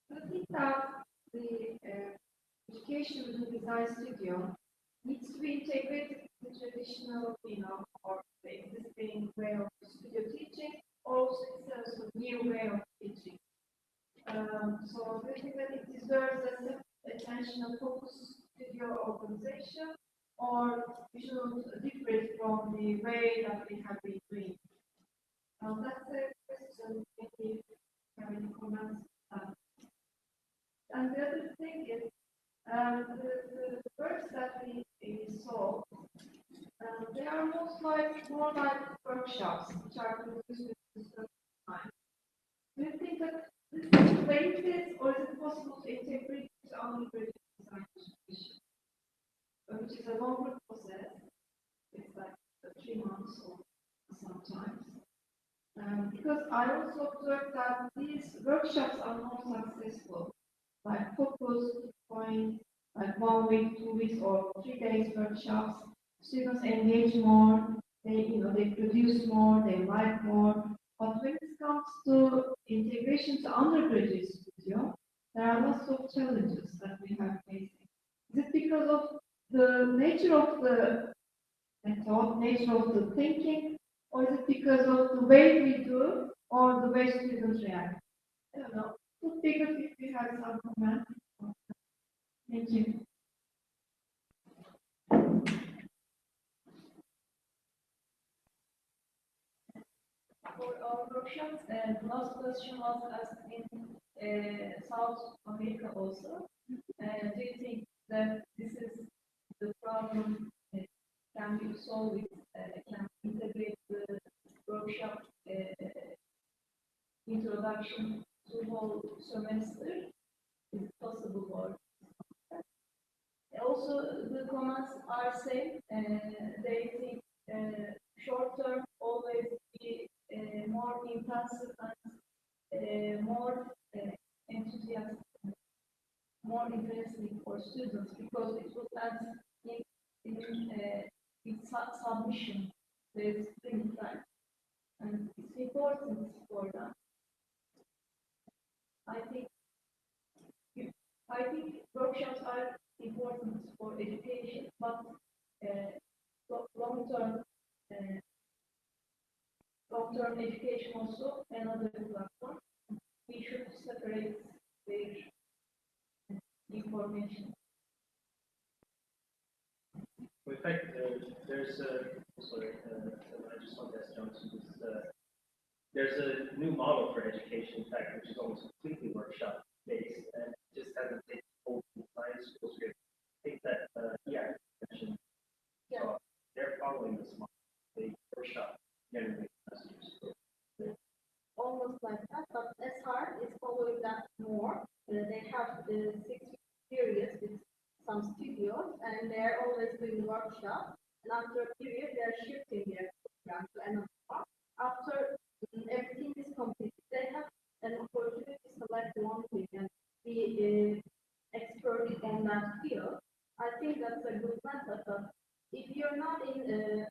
Do you think that the education with the design studio needs to be integrated with the traditional, or the existing way of studio teaching, or also it's a new way of teaching? So do you think that it deserves a attention and focus studio organization, or we should differ from the way that we have been doing? That's a question. If you have any comments. And the other thing is, the works that we saw, they are more like workshops, which are produced with certain time. Do you think that this is the way it is, or is it possible to integrate it on the design education, which is a longer process? It's like 3 months or sometimes. Because I also observed that these workshops are more successful, like focus point, like 1 week, 2 weeks, or 3 days workshops. Students engage more, they produce more, they write more. But when it comes to integration to undergraduate studio, there are lots of challenges that we have facing. Is it because of the nature of the method, nature of the thinking, or is it because of the way we do or the way students react? I don't know. It would be good if we had some comment. Thank you. For our workshops, the last question was asked in South America also. Do you think that this is the problem that can be solved with, can integrate the workshop introduction to whole semester is possible or also the comments are same. They think short term always be more intensive and more enthusiastic, more interesting for students because it will end in submission. There's spring time, and it's important for them. I think workshops are important for education, but long-term education also another platform. We should separate their information. In fact, there's a, sorry, I just want to ask Johnson, there's a new model for education, in fact, which is almost completely workshop based and just hasn't taken hold in science schools here. I think that, yeah, mentioned, so they're following this model, the workshop generally semesters. Almost like that, but SR is following that more. They have the 6 periods with some studios, and they're always doing workshops. And after a period, they're shifting their program to another part. After everything is completed, they have an opportunity to select one thing and be expert on that field. I think that's a good method, but if you're not in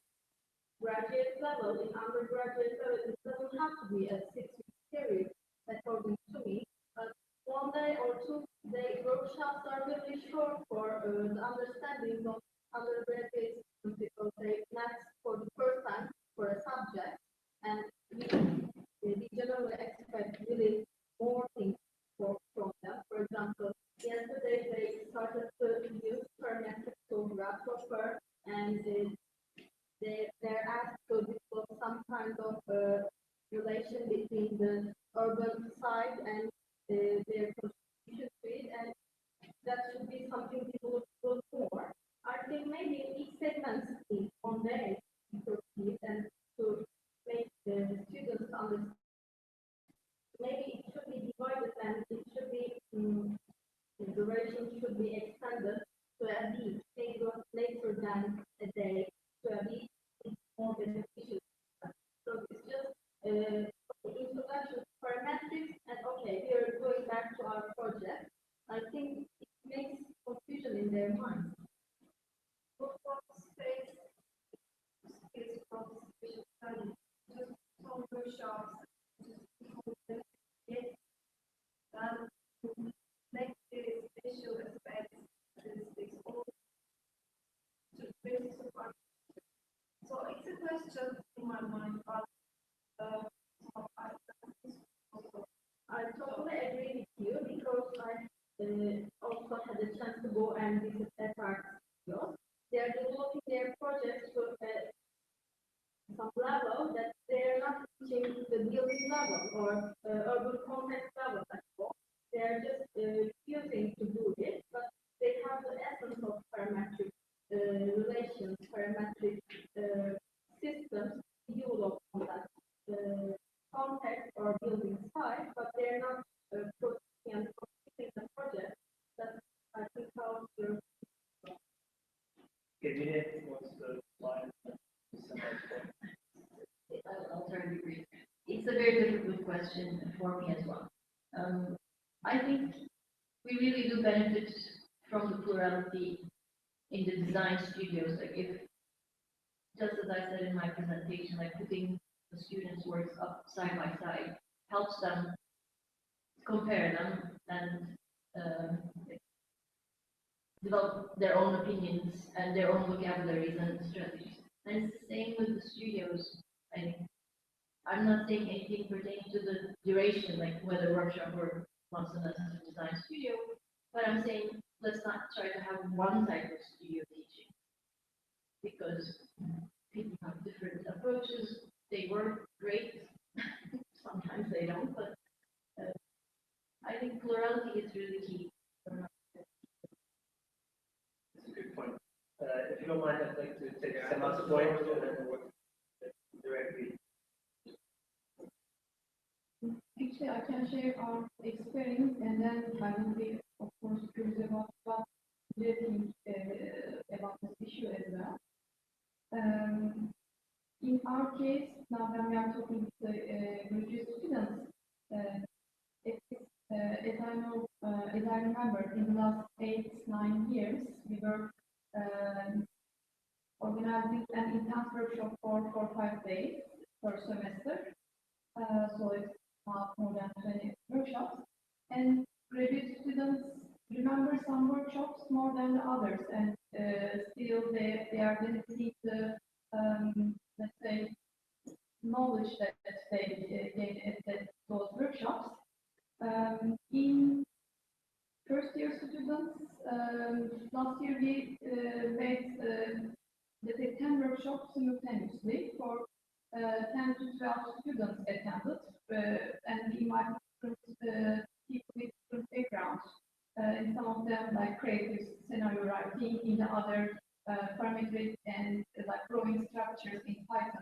graduate level, in undergraduate level, it doesn't have to be a 6-week period, according to me. But 1 day or 2 day workshops are really short for the understanding of undergraduate students because they met for the first time for a subject, and we generally expect really more things from them. For example, yesterday they started to use parametric to grasshopper, and they're asked to develop some kind of relation between the urban side and their contribution to it, and that should be something people look for. I think maybe each segment in 1 day to proceed and to make the students understand. Maybe it should be divided and it should be the duration should be extended to a week, maybe later than a day, to a week. It's more beneficial. So it's just the introduction to parametrics, and okay, we are going back to our project. I think it makes confusion in their minds. What space is from special study? Just some workshops, just get then make the special aspects this all to basis of our. So it's a question in my mind, but I totally agree with you because I also had a chance to go and visit FR studios. They are developing their projects to some level that they are not teaching the building level or urban context level at all. They are just using to do it, but they have the essence of parametric relations, parametric systems developed on that context or building side, but they're not proceeding and completing the project. That's, I think, how you're. Kevin wants to slide. I'll try to be brief. It's a very difficult question for me as well. I think we really do benefit from the plurality in the design studios. Like if, just as I said in my presentation, like putting the students' works up side by side helps them compare them and develop their own opinions and their own vocabularies and strategies. And it's the same with the studios. I think I'm not saying anything pertaining to the duration, like whether workshop or 1 semester design studio, but I'm saying let's not try to have one type of studio teaching because people have different approaches. They work great, sometimes they don't, but I think plurality is really key. That's a good point. If you don't mind, I'd like to take Semat's point and then work directly. Actually, I can share our experience, and then I will be, of course, curious about what they think about this issue as well. In our case, now when we are talking to the graduate students, as I know, as I remember, in the last 8-9 years, we were organizing an intense workshop for 5 days per semester. So it's not more than 20 workshops. And graduate students remember some workshops more than the others, and still they are benefiting the, let's say, knowledge that they gain at those workshops. In first year students, last year we made let's say 10 workshops simultaneously for 10 to 12 students attended, and we invited different people with different backgrounds. In some of them, like creative scenario writing, in the other parametric and like drawing structures in Python,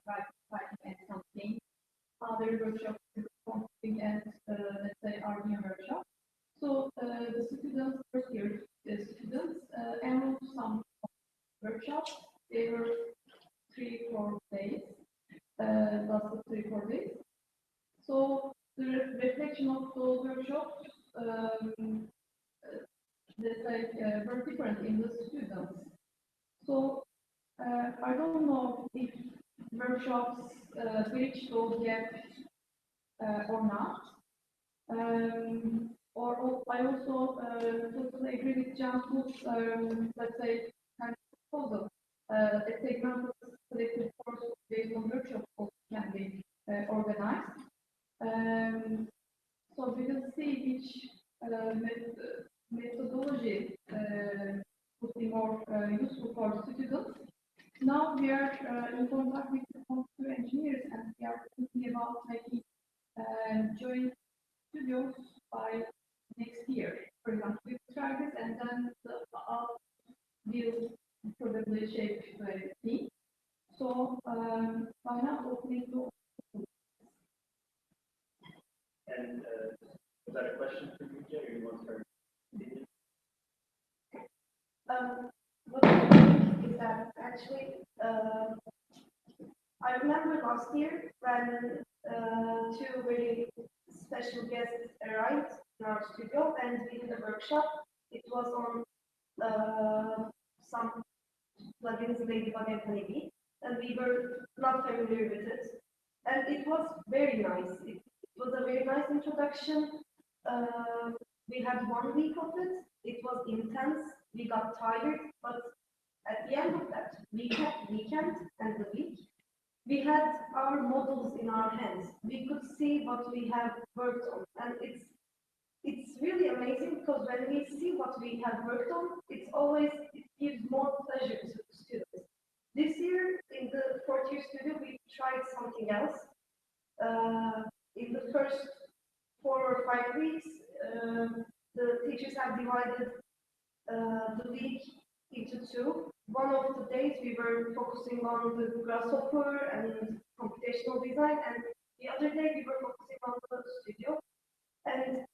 Python and something. Other workshops, computing and let's say Arduino workshop. So the students, first year students, enrolled some workshops. They were 3-4 days, lasted 3-4 days. So the reflection of those workshops, let's say, were different in the students. So I don't know if workshops bridge those gaps or not. Or I also totally agree with Cansu's, let's say, kind of proposal. A segmented selected course based on workshop also can be organized. So we will see which methodology would be more useful for students. Now we are in contact with the computer engineers, and we are thinking about making joint studios by next year. For example, we try this, and then the will probably shape the team. So why not opening to? And was that a question for you, Jay, or you want to start? What I think is that actually, I remember last year when two very special guests arrived in our studio and we did a workshop. It was on some plugins, Ladybug and Honeybee, and we were not familiar with it. And it was very nice. It was a very nice introduction. We had 1 week of it. It was intense. We got tired, but at the end of that weekend and the week, we had our models in our hands. We could see what we have worked on, and it's really amazing because when we see what we have worked on, it gives more pleasure to the students. This year, in the 4th year studio, we tried something else. In the first 4 or 5 weeks, the teachers have divided the week into 2. One of the days we were focusing on the grasshopper and computational design, and the other day we were focusing on the studio. And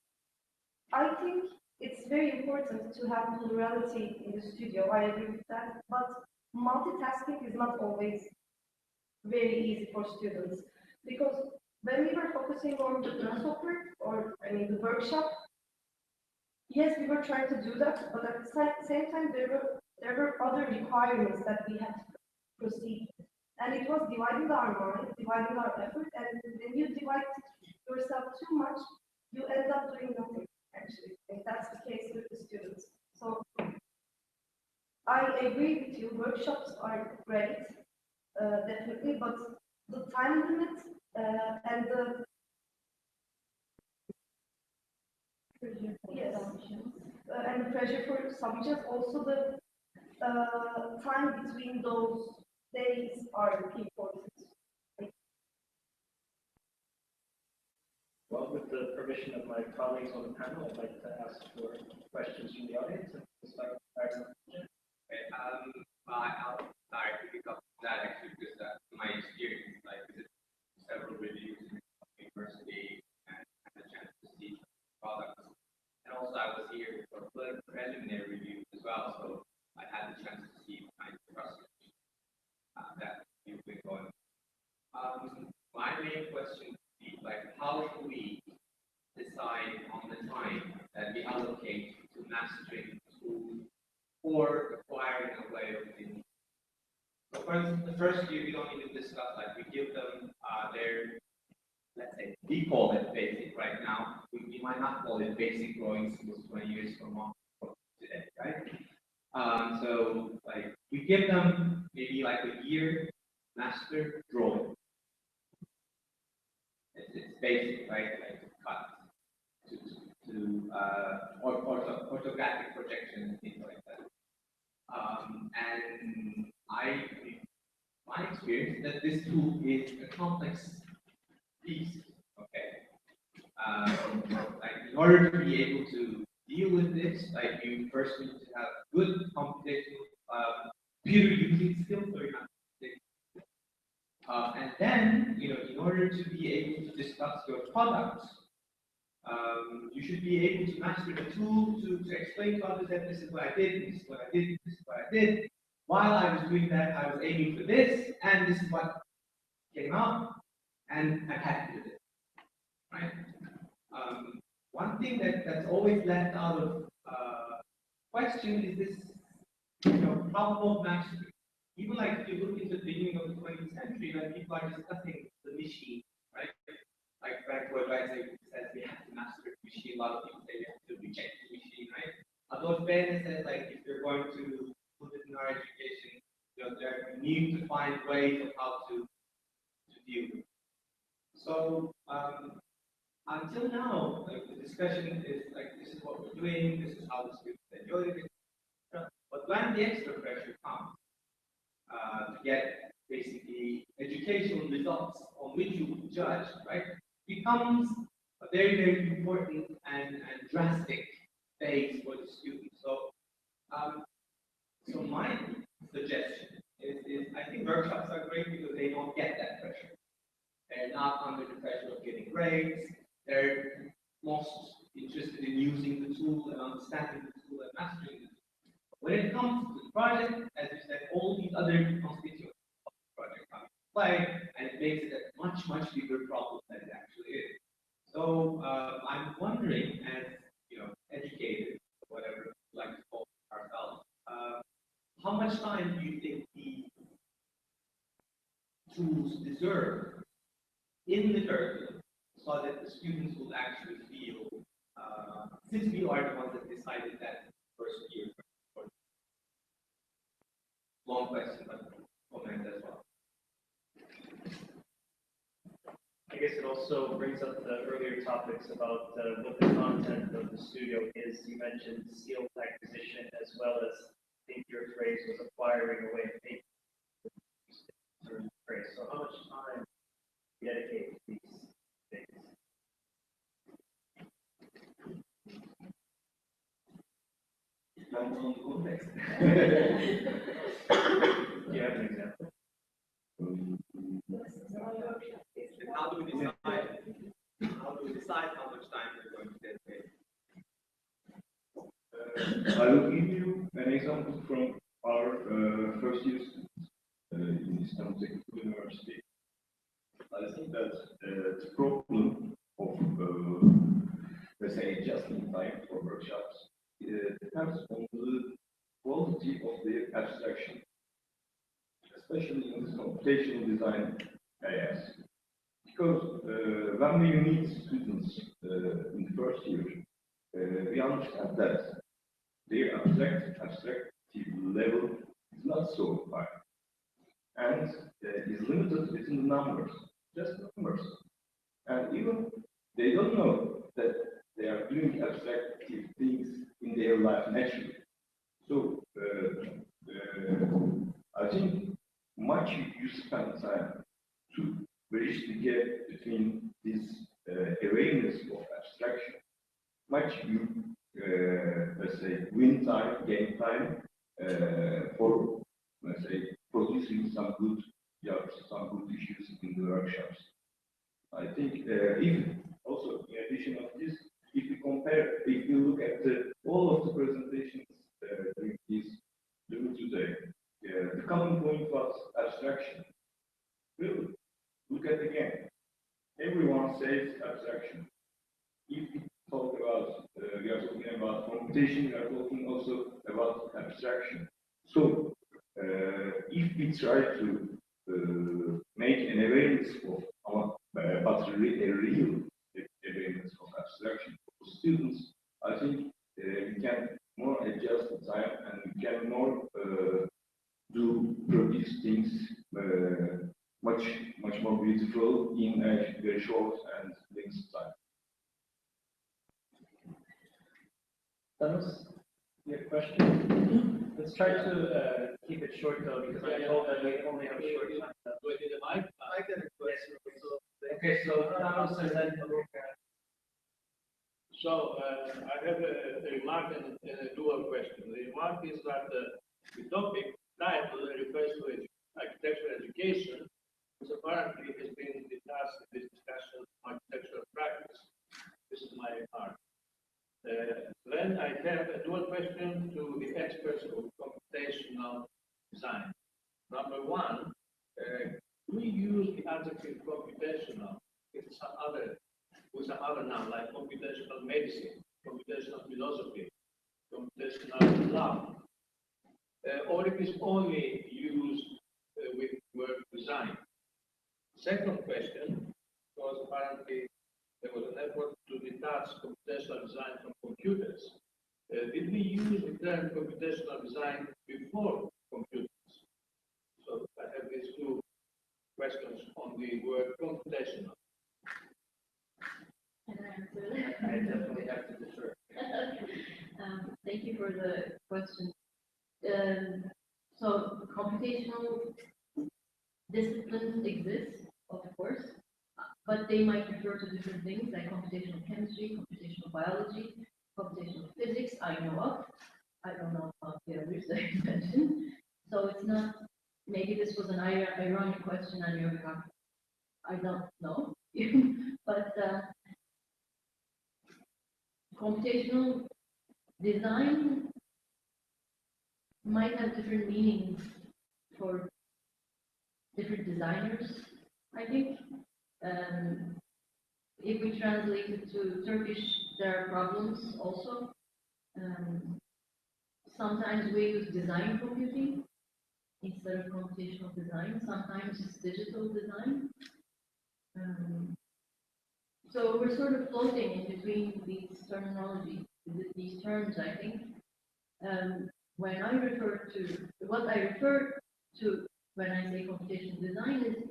I think it's very important to have plurality in the studio. I agree with that, but multitasking is not always very easy for students, because when we were focusing on the grasshopper, or the workshop, yes, we were trying to do that, but at the same time there were other requirements that we had to proceed, and it was dividing our mind, dividing our effort, and when you divide yourself too much, you end up doing nothing, actually, and that's the case with the students. So I agree with you, workshops are great, definitely, but the time limit and the and the pressure for submissions, also the time between those days are important. Well, with the permission of my colleagues on the panel, I'd like to ask for questions from the audience. And we'll start with Ireland. Okay, I'll start to pick up that actually because my experience, like visit several reviews in university and decide on the time that we allocate to mastering the tool or acquiring a way of thinking. So for instance, the first year we don't even discuss, like we give them their, let's say, we call it basic right now. We might not call it basic drawing skills 20 years from today, right? So like we give them maybe like a year master drawing. It's basic, right? Like to cut, or orthographic projection and things like that. And my experience that this tool is a complex piece. Okay. Like in order to be able to deal with this, like you first need to have good computational computer using skills, so you're not and then, you know, in order to be able to discuss your products, you should be able to master the tool to explain to others that this is what I did, this is what I did, this is what I did. While I was doing that, I was aiming for this, and this is what came out, and I'm happy with it, right? One thing that's always left out of question is this, you know, problem of mastery. Even like if you look into the beginning of the 20th century, like people are discussing the machine, right? Like Frank Lloyd Wright says we have to master the machine. A lot of people say we have to reject the machine, right? Adolf Bene says like if you're going to put it in our education, you know, we need to find ways of how to deal with it. So until now, like the discussion is like this is what we're doing, this is how the students enjoy it. But when the extra pressure comes, to get basically educational results on which you judge, right, becomes a very, very important and drastic phase for the student. So, so my suggestion is I think workshops are great because they don't get that pressure. They're not under the pressure of getting grades. They're most interested in using the tool and understanding the tool and mastering the tool. When it comes to the project, as you said, all these other constituents of the project come into play, and it makes it a much, much bigger problem than it actually is. So I'm wondering, as you know, educators, whatever we like to call ourselves, how much time do you think these tools deserve in the curriculum so that the students will actually feel, since we are the ones that decided that first year. Long question, but comment as well. I guess it also brings up the earlier topics about what the content of the studio is. You mentioned skill acquisition as well as, I think your phrase was acquiring a way of thinking. So how much time dedicate to these things? Depends on the context. Do you have an example? And how do we decide? How do we decide how much time we're going to dedicate? I will give you an example from our first year students in Istanbul Technical University. I think that the problem of, let's say, adjusting time for workshops depends on the quality of the abstraction, especially in this computational design areas. Because when we meet students in the first year, we understand that their abstractive level is not so high and is limited within the numbers, just numbers. And even they don't know that they are doing abstractive things in their life naturally. So I think much you spend time to bridge the gap between this awareness of abstraction, much you let's say win time, gain time for, let's say, producing some good jobs, some good issues in the workshops. I think if also in addition of this, if you compare, if you look at all of the presentations during today, the common point was abstraction. Really, look at again. Everyone says abstraction. If we computation, we are talking also about abstraction. So, if we try to make an awareness of but a real awareness of abstraction for students, I think we can more adjust the time and we can more produce things much more beautiful in a very short and limited time. Thanos, you have a question? Let's try to keep it short though, because I know that we only have a short time. Do I need a mic? I got a question. Okay, so Thanos and then So, I have a remark and a dual question. The remark is that the topic title refers to architectural education, which apparently has been discussed in this discussion of architectural practice. This is my remark. Then I have a dual question to the experts of computational design. Number one, do we use the adjective computational with some other noun like computational medicine, computational philosophy, computational law, or it is only used with word design? Second question, because apparently there was an effort to detach computational design from computers. Did we use the term computational design before computers? So I have these two questions on the word computational. Can I answer that? I definitely have to defer. Thank you for the question. So computational disciplines exist, of course, but they might refer to different things like computational chemistry, computational biology, computational physics, I know of. I don't know about the others that you mentioned. So it's not, maybe this was an ironic question on your behalf. I don't know. But computational design might have different meanings for different designers, I think. If we translate it to Turkish, there are problems also. Sometimes we use design computing instead of computational design. Sometimes it's digital design. So we're sort of floating in between these terminology, these terms, I think. When I refer to, what I refer to when I say computational design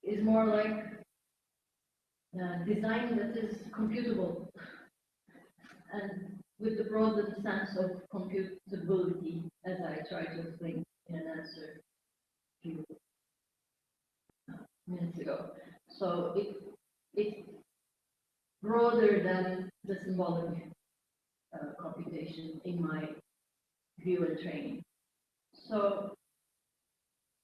is more like design that is computable and with the broadened sense of computability, as I tried to explain in an answer a few minutes ago. So it's broader than the symbolic computation in my view and training. So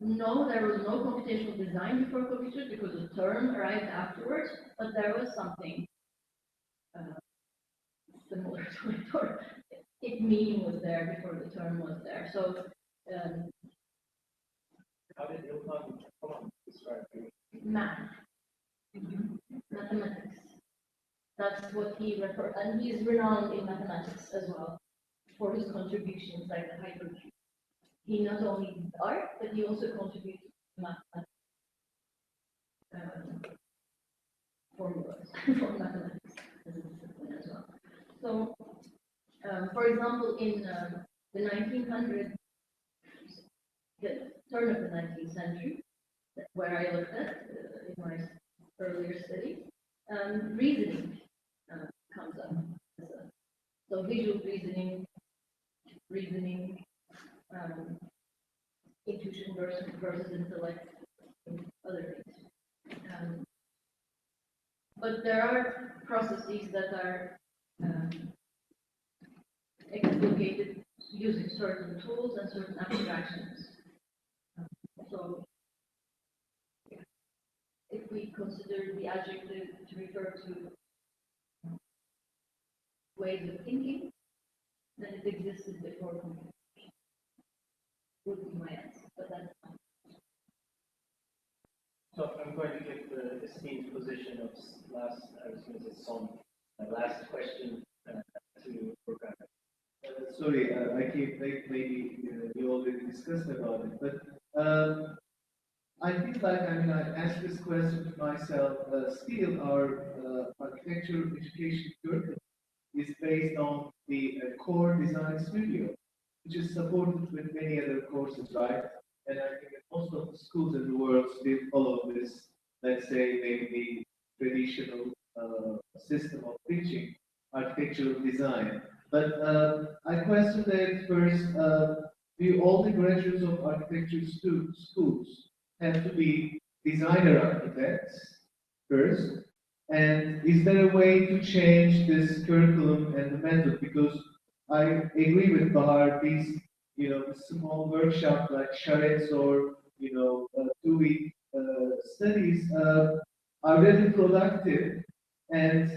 no, there was no computational design before computers because the term arrived afterwards, but there was something similar to it, or its meaning was there before the term was there. So how did Ilhan describe it? math, mathematics. That's what he referred, and he's renowned in mathematics as well for his contributions, like the hypercube. He not only did art, but he also contributed to mathematics formulas for mathematics as a discipline as well. So, for example, in the 1900s, the turn of the 19th century, where I looked at in my earlier study, reasoning comes up. So visual reasoning, intuition versus intellect, and other things. But there are processes that are explicated using certain tools and certain abstractions. So if we consider the adjective to refer to ways of thinking, then it existed before computation. Would be my answer, but that's fine. So I'm going to give the esteemed position of last, I was going to say son, my last question to Furkan. Sorry, I came late, maybe we already discussed about it, but I feel like, I mean, I asked this question to myself, still our architectural education curriculum is based on the core design studio, which is supported with many other courses, right? And I think that most of the schools in the world still follow this, let's say, maybe the traditional system of teaching architectural design. But I question that first, do all the graduates of architecture schools have to be designer architects first? And is there a way to change this curriculum and the method? Because I agree with Bahar, these, the small workshop like charrettes or, 2-week studies are really productive. And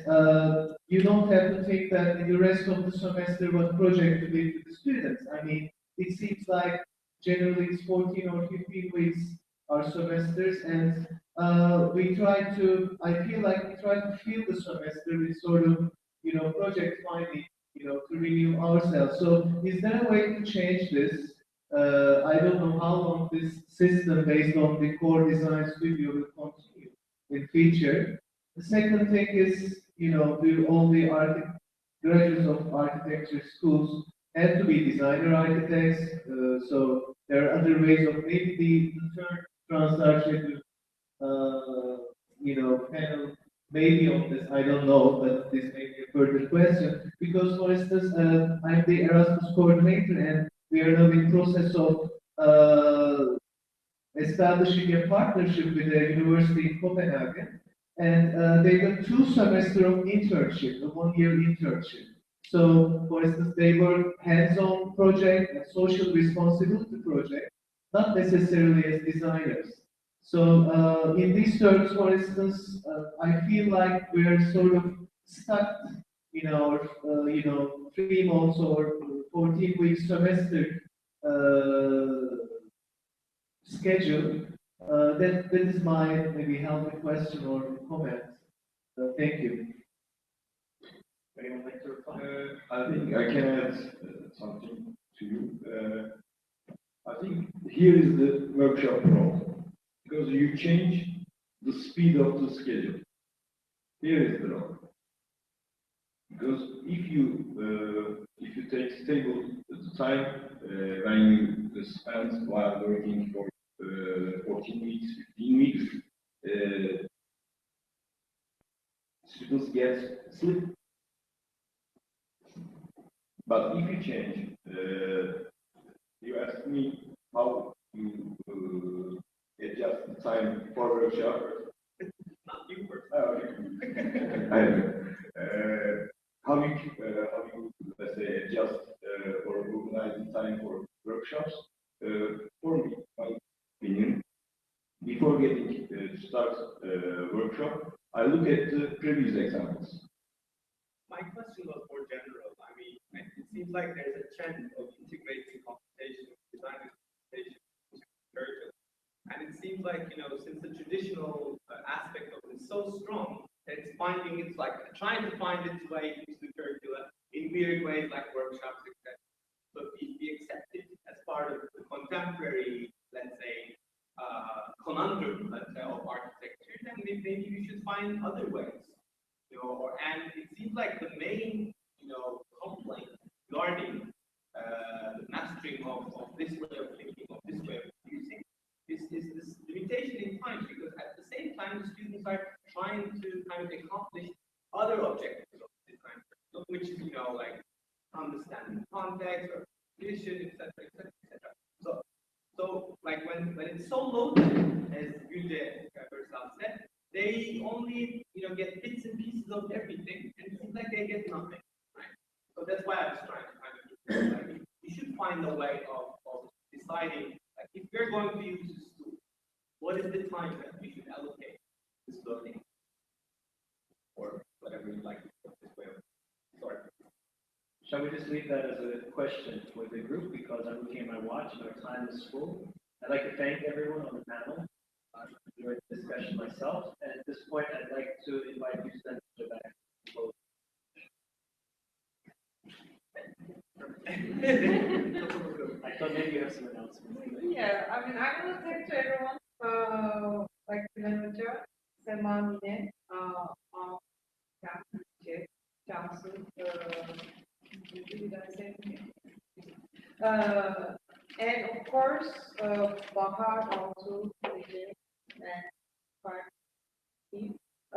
you don't have to think that in the rest of the semester what project to give to the students. I mean, it seems like generally it's 14 or 15 weeks our semesters, and I feel like we try to fill the semester with sort of, project finding, to renew ourselves. So is there a way to change this? I don't know how long this system based on the core design studio will continue in future. The second thing is, do all the graduates of architecture schools have to be designer architects? So there are other ways of maybe the third transaction panel maybe on this, I don't know, but this may be a further question. Because, for instance, I'm the Erasmus coordinator, and we are now in process of establishing a partnership with a university in Copenhagen, and they got 2 semesters of internship, a 1-year internship. So, for instance, they work hands-on project and social responsibility project, not necessarily as designers. So, in these terms, for instance, I feel like we're sort of stuck in our, 3 months or 14-week semester schedule. That is my maybe helpful question or comment. Thank you. Anyone like to reply? I think I can add something to you. I think here is the workshop role, because you change the speed of the schedule. Here is the role. Because if you take stable the time when you spend while working for 14 weeks, 15 weeks, students get sleep. But if you change, you ask me how you adjust the time for workshop. Not you first. How you let's say adjust or organize the time for workshops? For me, my opinion, before getting to start workshop, I look at the previous examples. My question was more general. I mean, it seems like there's a trend of integrating computation, design computation into curriculum. And it seems like, since the traditional aspect of it is so strong, it's trying to find its way into the curricula in weird ways like workshops, etc. So if we accept it as part of the contemporary, let's say, conundrum, of architecture, then maybe we should find other ways. And it seems like the main, complaint regarding the mastering of this way of thinking, of this way of using, is this limitation in time, because at the same time, the students are trying to kind of accomplish other objectives of design, which is, like understanding context or vision, etc., etc., etc. So like when it's so loaded, as Gülce herself said, they only get bits and pieces of everything, and it seems like they get nothing, right? So that's why I was trying to kind of you should find a way of deciding, like, if we're going to use this tool, what is the time that we should allocate this learning, or whatever you like to put this way of. Sorry. Shall we just leave that as a question for the group, because I'm looking at my watch and our time is full. I'd like to thank everyone on the panel. I enjoyed the discussion myself, and at this point, I'd like to invite you to stand back. I thought maybe you have some announcements. Yeah, I mean, I'm gonna thank to everyone, like Manager, Selman yine, Kamsi, Cansu, did I say anything? And of course, Bahar also, and Party.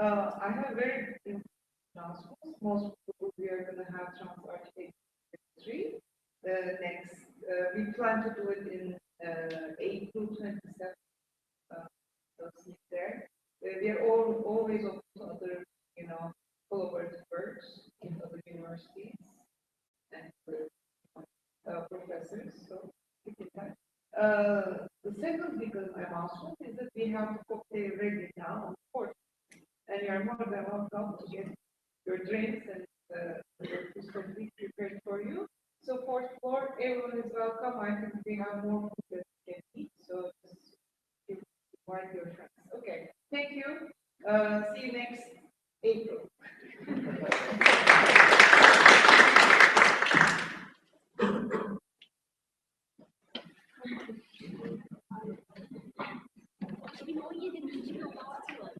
I have very big announcements. Most people we are gonna have Trans-Architect 3. Next, we plan to do it in April 27th. So see you there. We are always open to other, collaborative works in other universities and professors. So keep in touch. The second big announcement is that we have the cocktail ready now on the 4th. And you are more than welcome to get your drinks and your food completely prepared for you. So fourth floor, everyone is welcome. I think we have more food that we can eat, so just invite your friends. Okay, thank you. See you next April. Benim 17. kapatı var.